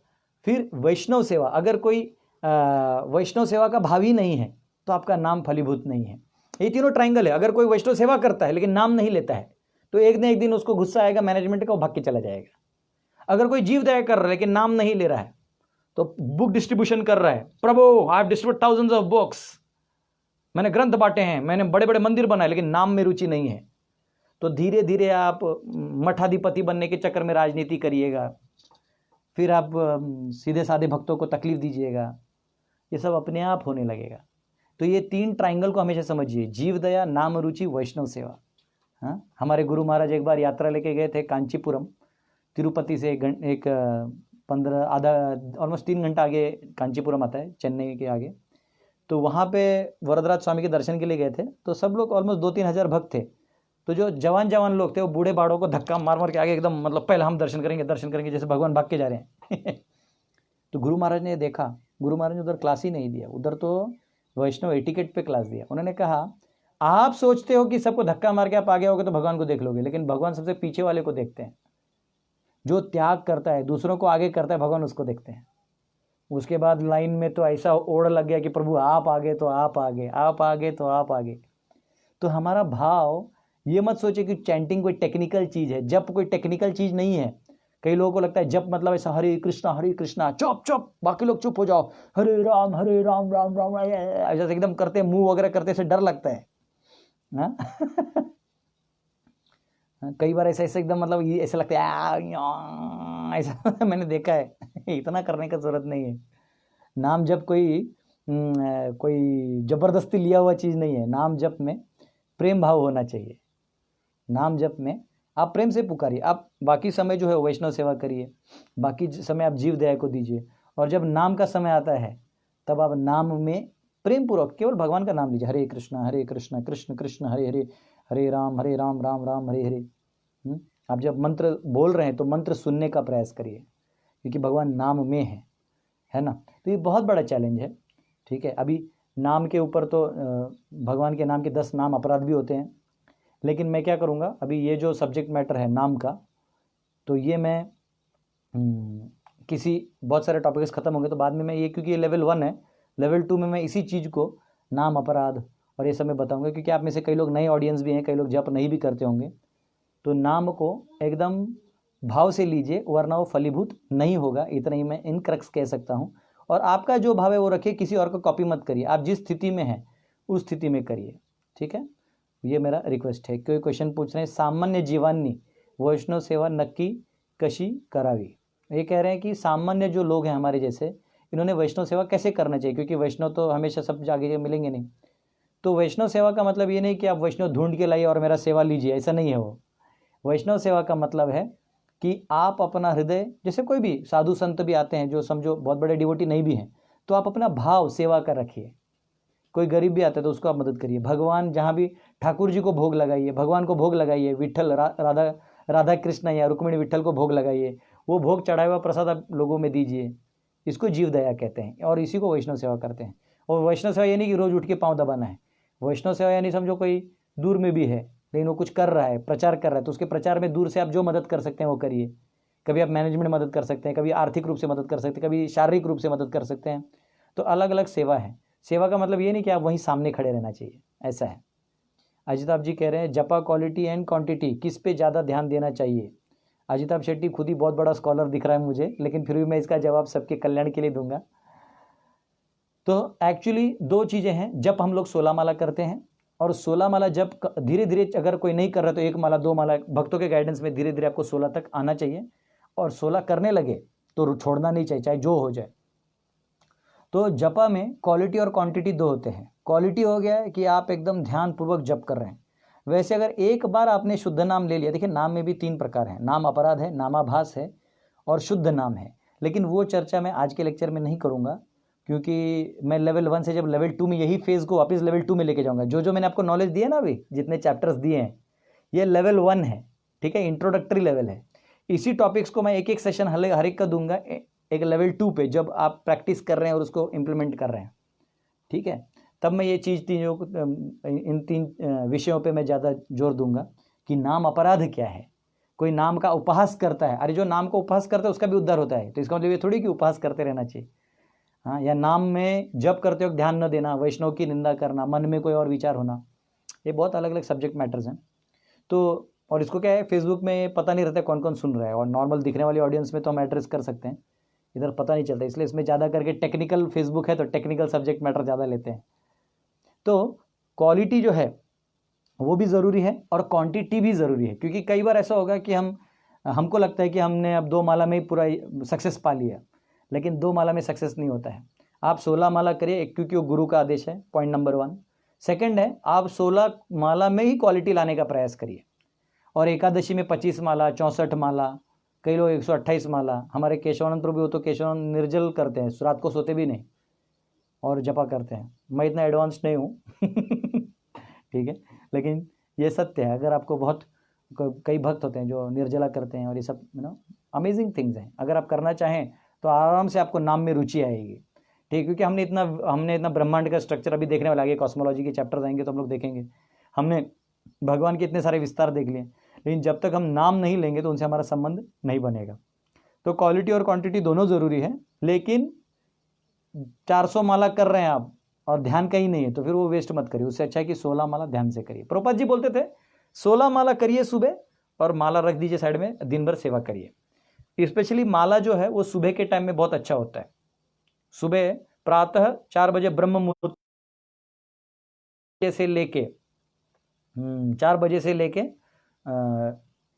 फिर वैष्णव सेवा, अगर कोई वैष्णव सेवा का भावी नहीं है तो आपका नाम फलीभूत नहीं है। ये तीनों ट्रायंगल है। अगर कोई वैष्णव सेवा करता है लेकिन नाम नहीं लेता है तो एक न एक दिन उसको गुस्सा आएगा मैनेजमेंट का, वो भाग के चला जाएगा। अगर कोई जीव दया कर रहा है लेकिन नाम नहीं ले रहा है, तो बुक डिस्ट्रीब्यूशन कर रहा है, प्रभु I have distributed thousands of books, मैंने ग्रंथ बांटे हैं, मैंने बड़े बड़े मंदिर बनाए, लेकिन नाम में रुचि नहीं है, तो धीरे धीरे आप मठाधिपति बनने के चक्कर में राजनीति करिएगा, फिर आप सीधे साधे भक्तों को तकलीफ दीजिएगा, ये सब अपने आप होने लगेगा। तो ये 3 ट्रायंगल को हमेशा समझिए, जीव दया, नाम रुचि, वैष्णव सेवा। हाँ, हमारे गुरु महाराज एक बार यात्रा लेके गए थे कांचीपुरम, तिरुपति से एक 15 आधा ऑलमोस्ट 3 घंटा आगे कांचीपुरम आता है, चेन्नई के आगे। तो वहाँ पे वरदराज स्वामी के दर्शन के लिए गए थे, तो सब लोग ऑलमोस्ट 2-3 हज़ार भक्त थे। तो जो जवान लोग थे वो बूढ़े बाड़ों को धक्का मार मार के आगे एकदम, मतलब पहले हम दर्शन करेंगे, जैसे भगवान भाग के जा रहे हैं। तो गुरु महाराज ने देखा, गुरु महाराज ने उधर क्लास ही नहीं दिया, उधर तो वैष्णव एटिकेट पे क्लास दिया। उन्होंने कहा आप सोचते हो कि सबको धक्का मार के आप आगे होगे तो भगवान को देख लोगे, लेकिन भगवान सबसे पीछे वाले को देखते हैं। जो त्याग करता है, दूसरों को आगे करता है, भगवान उसको देखते हैं। उसके बाद लाइन में तो ऐसा ओढ़ लग गया कि प्रभु आप आगे तो आप आगे, आप आगे तो आप आगे। तो हमारा भाव ये मत सोचे कि चैंटिंग कोई टेक्निकल चीज़ है, जप कोई टेक्निकल चीज़ नहीं है। कई लोगों को लगता है जप मतलब ऐसा हरे कृष्णा चुप चुप, बाकी लोग चुप हो जाओ, हरे राम राम राम, ऐसा एकदम करते, मुंह वगैरह करते से डर लगता है ना। कई बार ऐसा एकदम मतलब ये ऐसा लगता है ऐसा मैंने देखा है। इतना करने का जरूरत नहीं है। नाम जप कोई जबरदस्ती लिया हुआ चीज़ नहीं है। नाम जप में प्रेम भाव होना चाहिए। नाम जप में आप प्रेम से पुकारिए, आप बाकी समय जो है वैष्णव सेवा करिए, बाकी समय आप जीव दया को दीजिए। और जब नाम का समय आता है तब आप नाम में प्रेम पूर्वक केवल भगवान का नाम लीजिए, हरे कृष्ण कृष्ण कृष्ण हरे हरे, हरे राम राम राम हरे हरे। आप जब मंत्र बोल रहे हैं तो मंत्र सुनने का प्रयास करिए, क्योंकि भगवान नाम में है ना। तो ये बहुत बड़ा चैलेंज है। ठीक है, अभी नाम के ऊपर तो भगवान के नाम के 10 नाम अपराध भी होते हैं, लेकिन मैं क्या करूँगा, अभी ये जो सब्जेक्ट मैटर है नाम का, तो ये मैं किसी बहुत सारे टॉपिक्स ख़त्म होंगे तो बाद में मैं ये, क्योंकि ये लेवल 1 है, लेवल 2 में मैं इसी चीज़ को नाम अपराध और ये सब मैं बताऊँगा, क्योंकि आप में से कई लोग नए ऑडियंस भी हैं, कई लोग जप नहीं भी करते होंगे। तो नाम को एकदम भाव से लीजिए, वरना वो फलीभूत नहीं होगा। इतना ही मैं इन क्रक्स कह सकता हूँ। और आपका जो भाव है वो रखिए, किसी और को कॉपी मत करिए। आप जिस स्थिति में हैं उस स्थिति में करिए, ठीक है। ये मेरा रिक्वेस्ट है। कोई क्वेश्चन पूछ रहे हैं, सामान्य जीवांनी वैष्णव सेवा नक्की कशी करावी। ये कह रहे हैं कि सामान्य जो लोग हैं हमारे जैसे, इन्होंने वैष्णव सेवा कैसे करना चाहिए, क्योंकि वैष्णव तो हमेशा सब जगह मिलेंगे नहीं। तो वैष्णव सेवा का मतलब ये नहीं कि आप वैष्णव ढूंढ के लाइए और मेरा सेवा लीजिए, ऐसा नहीं है। वो वैष्णव सेवा का मतलब है कि आप अपना हृदय, जैसे कोई भी साधु संत भी आते हैं जो समझो बहुत बड़े डिवोटी नहीं भी हैं, तो आप अपना भाव सेवा का रखिए। कोई गरीब भी आता है तो उसको आप मदद करिए। भगवान जहाँ भी, ठाकुर जी को भोग लगाइए, भगवान को भोग लगाइए, विट्ठल राधा कृष्ण या रुक्मिणी विट्ठल को भोग लगाइए, वो भोग चढ़ाया हुआ प्रसाद आप लोगों में दीजिए। इसको जीव दया कहते हैं और इसी को वैष्णव सेवा करते हैं। और वैष्णव सेवा ये नहीं कि रोज उठ के पाँव दबाना है। वैष्णव सेवा यानी समझो कोई दूर में भी है लेकिन वो कुछ कर रहा है, प्रचार कर रहा है, तो उसके प्रचार में दूर से आप जो मदद कर सकते हैं वो करिए। कभी आप मैनेजमेंट मदद कर सकते हैं, कभी आर्थिक रूप से मदद कर सकते हैं, कभी शारीरिक रूप से मदद कर सकते हैं। तो अलग अलग सेवा है। सेवा का मतलब ये नहीं कि आप वहीं सामने खड़े रहना चाहिए, ऐसा है। अजिताभ जी कह रहे हैं जपा क्वालिटी एंड क्वांटिटी किस पे ज़्यादा ध्यान देना चाहिए। अजिताभ शेट्टी खुद ही बहुत बड़ा स्कॉलर दिख रहा है मुझे, लेकिन फिर भी मैं इसका जवाब सबके कल्याण के लिए दूंगा। तो एक्चुअली 2 चीज़ें हैं। जप हम लोग 16 माला करते हैं, और 16 माला जब धीरे धीरे, अगर कोई नहीं कर रहा तो 1 माला 2 माला, भक्तों के गाइडेंस में धीरे धीरे आपको 16 तक आना चाहिए। और 16 करने लगे तो छोड़ना नहीं चाहिए, चाहे जो हो जाए। तो जपा में क्वालिटी और क्वांटिटी 2 होते हैं। क्वालिटी हो गया है कि आप एकदम ध्यानपूर्वक जप कर रहे हैं। वैसे अगर एक बार आपने शुद्ध नाम ले लिया, देखिए नाम में भी 3 प्रकार हैं, नाम अपराध है, नामाभास है और शुद्ध नाम है। लेकिन वो चर्चा मैं आज के लेक्चर में नहीं करूँगा, क्योंकि मैं लेवल 1 से जब लेवल 2 में यही फेज़ को वापस लेवल 2 में लेके जाऊँगा। जो मैंने आपको नॉलेज दिया ना, अभी जितने चैप्टर्स दिए हैं, ये लेवल 1 है, ठीक है, इंट्रोडक्टरी लेवल है। इसी टॉपिक्स को मैं एक एक सेशन हर एक का दूंगा एक लेवल 2 पे, जब आप प्रैक्टिस कर रहे हैं और उसको इम्प्लीमेंट कर रहे हैं, ठीक है। तब मैं ये चीज़ इन 3 विषयों पे मैं ज़्यादा जोर दूंगा कि नाम अपराध क्या है। कोई नाम का उपहास करता है, अरे जो नाम का उपहास करता है उसका भी उद्धार होता है, तो इसका मतलब ये थोड़ी कि उपहास करते रहना चाहिए। हाँ, या नाम में जप करते वक्त ध्यान न देना, वैष्णव की निंदा करना, मन में कोई और विचार होना, ये बहुत अलग अलग सब्जेक्ट मैटर्स हैं। तो और इसको क्या है, फेसबुक में पता नहीं रहता कौन कौन सुन रहा है, और नॉर्मल दिखने वाली ऑडियंस में तो हम एड्रेस कर सकते हैं, इधर पता नहीं चलता। इसलिए इसमें ज़्यादा करके टेक्निकल फेसबुक है तो टेक्निकल सब्जेक्ट मैटर ज़्यादा लेते हैं। तो क्वालिटी जो है वो भी ज़रूरी है और क्वांटिटी भी ज़रूरी है, क्योंकि कई बार ऐसा होगा कि हमको लगता है कि हमने अब 2 माला में ही पूरा सक्सेस पा लिया, लेकिन 2 माला में सक्सेस नहीं होता है। आप 16 माला करिए, क्योंकि वो गुरु का आदेश है, पॉइंट नंबर 1। सेकेंड है, आप 16 माला में ही क्वालिटी लाने का प्रयास करिए, और एकादशी में 25 माला, 64 माला, कई लोग 128 माला, हमारे केशवानंद प्रभु हो तो केशवानंद निर्जल करते हैं, रात को सोते भी नहीं और जपा करते हैं। मैं इतना एडवांस नहीं हूँ ठीक है, लेकिन ये सत्य है। अगर आपको बहुत कई भक्त होते हैं जो निर्जला करते हैं और ये सब अमेजिंग थिंग्स हैं। अगर आप करना चाहें तो आराम से आपको नाम में रुचि आएगी, ठीक है, क्योंकि हमने इतना ब्रह्मांड का स्ट्रक्चर अभी देखने वाला है। कॉस्मोलॉजी के चैप्टर्स आएंगे तो हम लोग देखेंगे, हमने भगवान के इतने सारे विस्तार देख लिए, लेकिन जब तक हम नाम नहीं लेंगे तो उनसे हमारा संबंध नहीं बनेगा। तो क्वालिटी और क्वांटिटी दोनों ज़रूरी है, लेकिन 400 माला कर रहे हैं आप और ध्यान कहीं नहीं है तो फिर वो वेस्ट मत करिए। उससे अच्छा है कि 16 माला ध्यान से करिए। प्रभुपाद जी बोलते थे 16 माला करिए सुबह और माला रख दीजिए साइड में, दिन भर सेवा करिए। स्पेशली माला जो है वो सुबह के टाइम में बहुत अच्छा होता है। सुबह प्रातः 4 बजे ब्रह्म मुहूर्त से लेके 4 बजे से लेके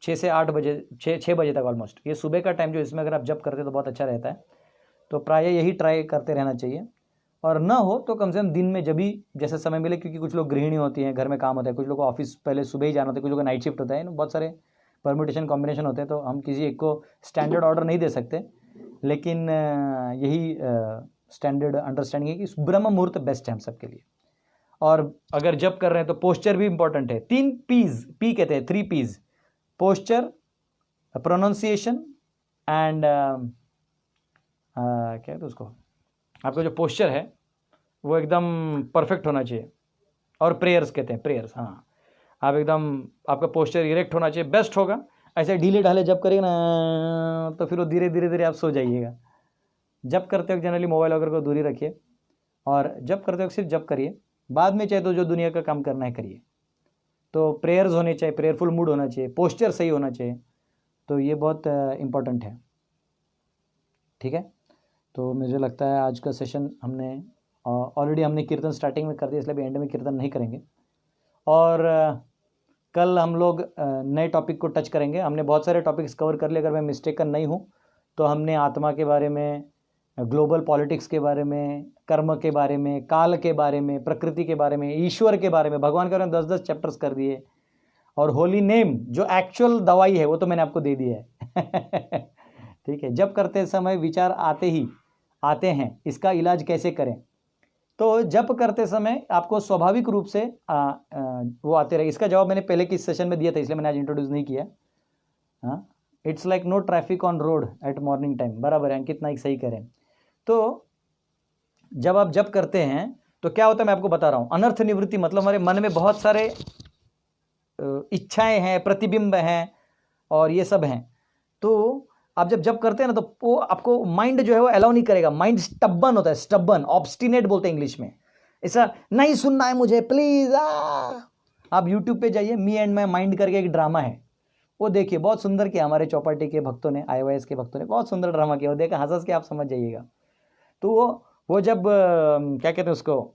6 से 8 बजे 6 बजे तक ऑलमोस्ट, ये सुबह का टाइम जो इसमें अगर आप जप करते तो बहुत अच्छा रहता है। तो प्रायः यही ट्राई करते रहना चाहिए, और ना हो तो कम से कम दिन में जब भी जैसे समय मिले, क्योंकि कुछ लोग गृहिणी होती हैं, घर में काम होता है, कुछ लोग को ऑफिस पहले सुबह ही जाना होता है, कुछ लोग का नाइट शिफ्ट होता है, बहुत सारे परम्यूटेशन कॉम्बिनेशन होते हैं। तो हम किसी एक को स्टैंडर्ड ऑर्डर नहीं दे सकते, लेकिन यही स्टैंडर्ड अंडरस्टैंडिंग है कि ब्रह्म मुहूर्त बेस्ट है हम सबके लिए। और अगर जब कर रहे हैं तो पोस्चर भी इंपॉर्टेंट है। 3 पीज, पी कहते हैं 3 पीज, पोस्चर, प्रोनाउंसिएशन एंड क्या कहते हैं उसको, आपका जो पोस्चर है वो एकदम परफेक्ट होना चाहिए। और प्रेयर्स कहते हैं, प्रेयर्स, हाँ, आप एकदम आपका पोस्चर इरेक्ट होना चाहिए, बेस्ट होगा। ऐसे ढीले ढाले जब करेंगे ना तो फिर वो धीरे धीरे आप सो जाइएगा। जब करते वक्त जनरली मोबाइल वगैरह को दूरी रखिए, और जब करते वक्त सिर्फ जब करिए, बाद में चाहे तो जो दुनिया का काम करना है करिए। तो प्रेयर्स होने चाहिए, प्रेयरफुल मूड होना चाहिए, पोस्चर सही होना चाहिए। तो ये बहुत इम्पोर्टेंट है, ठीक है। तो मुझे लगता है आज का सेशन हमने ऑलरेडी हमने कीर्तन स्टार्टिंग में कर दिया, इसलिए अभी एंड में कीर्तन नहीं करेंगे। और कल हम लोग नए टॉपिक को टच करेंगे। हमने बहुत सारे टॉपिक्स कवर कर लिए, अगर मैं मिस्टेकन नहीं हूँ तो। हमने आत्मा के बारे में, ग्लोबल पॉलिटिक्स के बारे में, कर्म के बारे में, काल के बारे में, प्रकृति के बारे में, ईश्वर के बारे में, भगवान के बारे में 10-10 चैप्टर्स कर दिए। और होली नेम जो एक्चुअल दवाई है वो तो मैंने आपको दे दिया है ठीक है। जब करते समय विचार आते हैं, इसका इलाज कैसे करें? तो जब करते समय आपको स्वाभाविक रूप से वो आते रहे। इसका जवाब मैंने पहले की सेशन में दिया था, इसलिए मैंने आज इंट्रोड्यूस नहीं किया। हाँ, it's like no traffic on road at morning time, बराबर है अंकित नाइक, सही करें। तो जब आप जब करते हैं तो क्या होता है मैं आपको बता रहा हूँ। अनर्थ निवृत्ति मतलब हमारे मन में बहुत सारे इच्छाएं हैं, प्रतिबिंब हैं और ये सब हैं। तो आप जब करते हैं ना तो वो आपको माइंड जो है वो अलाउ नहीं करेगा। माइंड स्टब्बन होता है, स्टब्बन, ऑब्स्टिनेट बोलते हैं इंग्लिश में। ऐसा नहीं सुनना है मुझे प्लीज। आप यूट्यूब पे जाइए, मी एंड माई माइंड करके एक ड्रामा है, वो देखिए, बहुत सुंदर किया हमारे चौपाटी के भक्तों ने, IYS के भक्तों ने बहुत सुंदर ड्रामा किया, वो देखा, हंस के आप समझ जाइएगा। तो वो जब क्या कहते हैं उसको,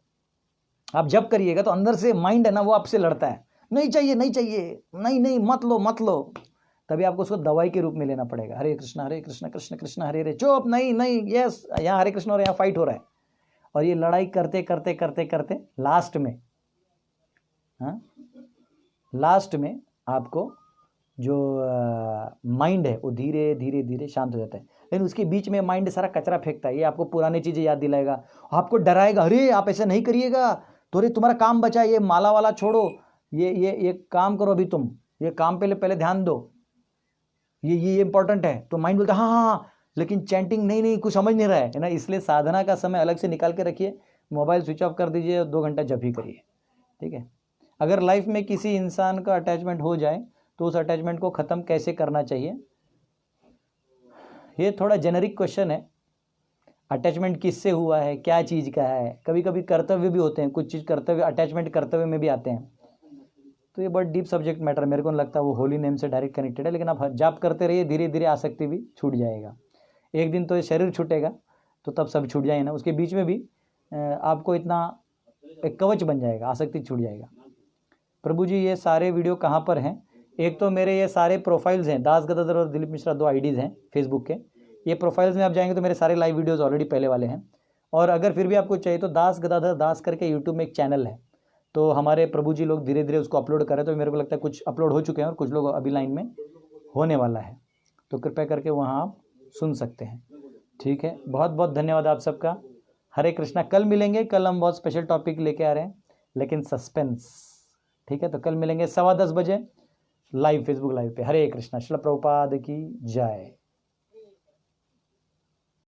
आप जब करिएगा तो अंदर से माइंड है ना वो आपसे लड़ता है, नहीं चाहिए नहीं चाहिए, नहीं नहीं मत लो मत लो। तभी आपको उसको दवाई के रूप में लेना पड़ेगा। हरे कृष्ण कृष्ण कृष्ण हरे हरे, चुप, नहीं नहीं, यस, यहाँ हरे कृष्ण और यहाँ फाइट हो रहा है। और ये लड़ाई करते करते करते करते लास्ट में आपको जो माइंड है वो धीरे धीरे धीरे शांत हो जाता है। लेकिन उसके बीच में माइंड सारा कचरा फेंकता है। ये आपको पुरानी चीज़ें याद दिलाएगा, आपको डराएगा, अरे आप ऐसा नहीं करिएगा तो अरे तुम्हारा काम बचा, ये माला वाला छोड़ो, ये काम करो, अभी तुम ये काम पहले ध्यान दो, ये इंपॉर्टेंट है। तो माइंड बोलता है हाँ हाँ हाँ, लेकिन चैंटिंग नहीं कुछ समझ नहीं रहा है ना। इसलिए साधना का समय अलग से निकाल के रखिए, मोबाइल स्विच ऑफ कर दीजिए, 2 घंटा जप ही करिए, ठीक है। अगर लाइफ में किसी इंसान का अटैचमेंट हो जाए तो उस अटैचमेंट को ख़त्म कैसे करना चाहिए, ये थोड़ा जेनरिक क्वेश्चन है। अटैचमेंट किससे हुआ है, क्या चीज़ का है? कभी कभी कर्तव्य भी होते हैं, कुछ चीज़ कर्तव्य, अटैचमेंट कर्तव्य में भी आते हैं। तो ये बहुत डीप सब्जेक्ट मैटर, मेरे को नहीं लगता वो होली नेम से डायरेक्ट कनेक्टेड है। लेकिन आप जाप करते रहिए, धीरे धीरे आसक्ति भी छूट जाएगा। एक दिन तो ये शरीर छूटेगा तो तब सब छूट जाए ना, उसके बीच में भी आपको इतना एक कवच बन जाएगा, आसक्ति छूट जाएगा। प्रभु जी ये सारे वीडियो कहाँ पर हैं? एक तो मेरे ये सारे प्रोफाइल्स हैं, दास गदाधर और दिलीप मिश्रा, 2 IDs हैं फेसबुक के। ये प्रोफाइल्स में आप जाएंगे तो मेरे सारे लाइव वीडियोस ऑलरेडी पहले वाले हैं। और अगर फिर भी आपको चाहिए तो दास गदाधर दास करके यूट्यूब में एक चैनल है, तो हमारे प्रभु जी लोग धीरे धीरे उसको अपलोड करें। तो मेरे को लगता है कुछ अपलोड हो चुके हैं और कुछ लोग अभी लाइन में होने वाला है। तो कृपया करके वहाँ आप सुन सकते हैं। ठीक है, बहुत बहुत धन्यवाद आप सबका। हरे कृष्णा। कल मिलेंगे, कल हम बहुत स्पेशल टॉपिक लेके आ रहे हैं, लेकिन सस्पेंस। ठीक है, तो कल मिलेंगे 10:15 बजे लाइव, फेसबुक लाइव पे। हरे कृष्णा। श्रील प्रभुपाद की जय।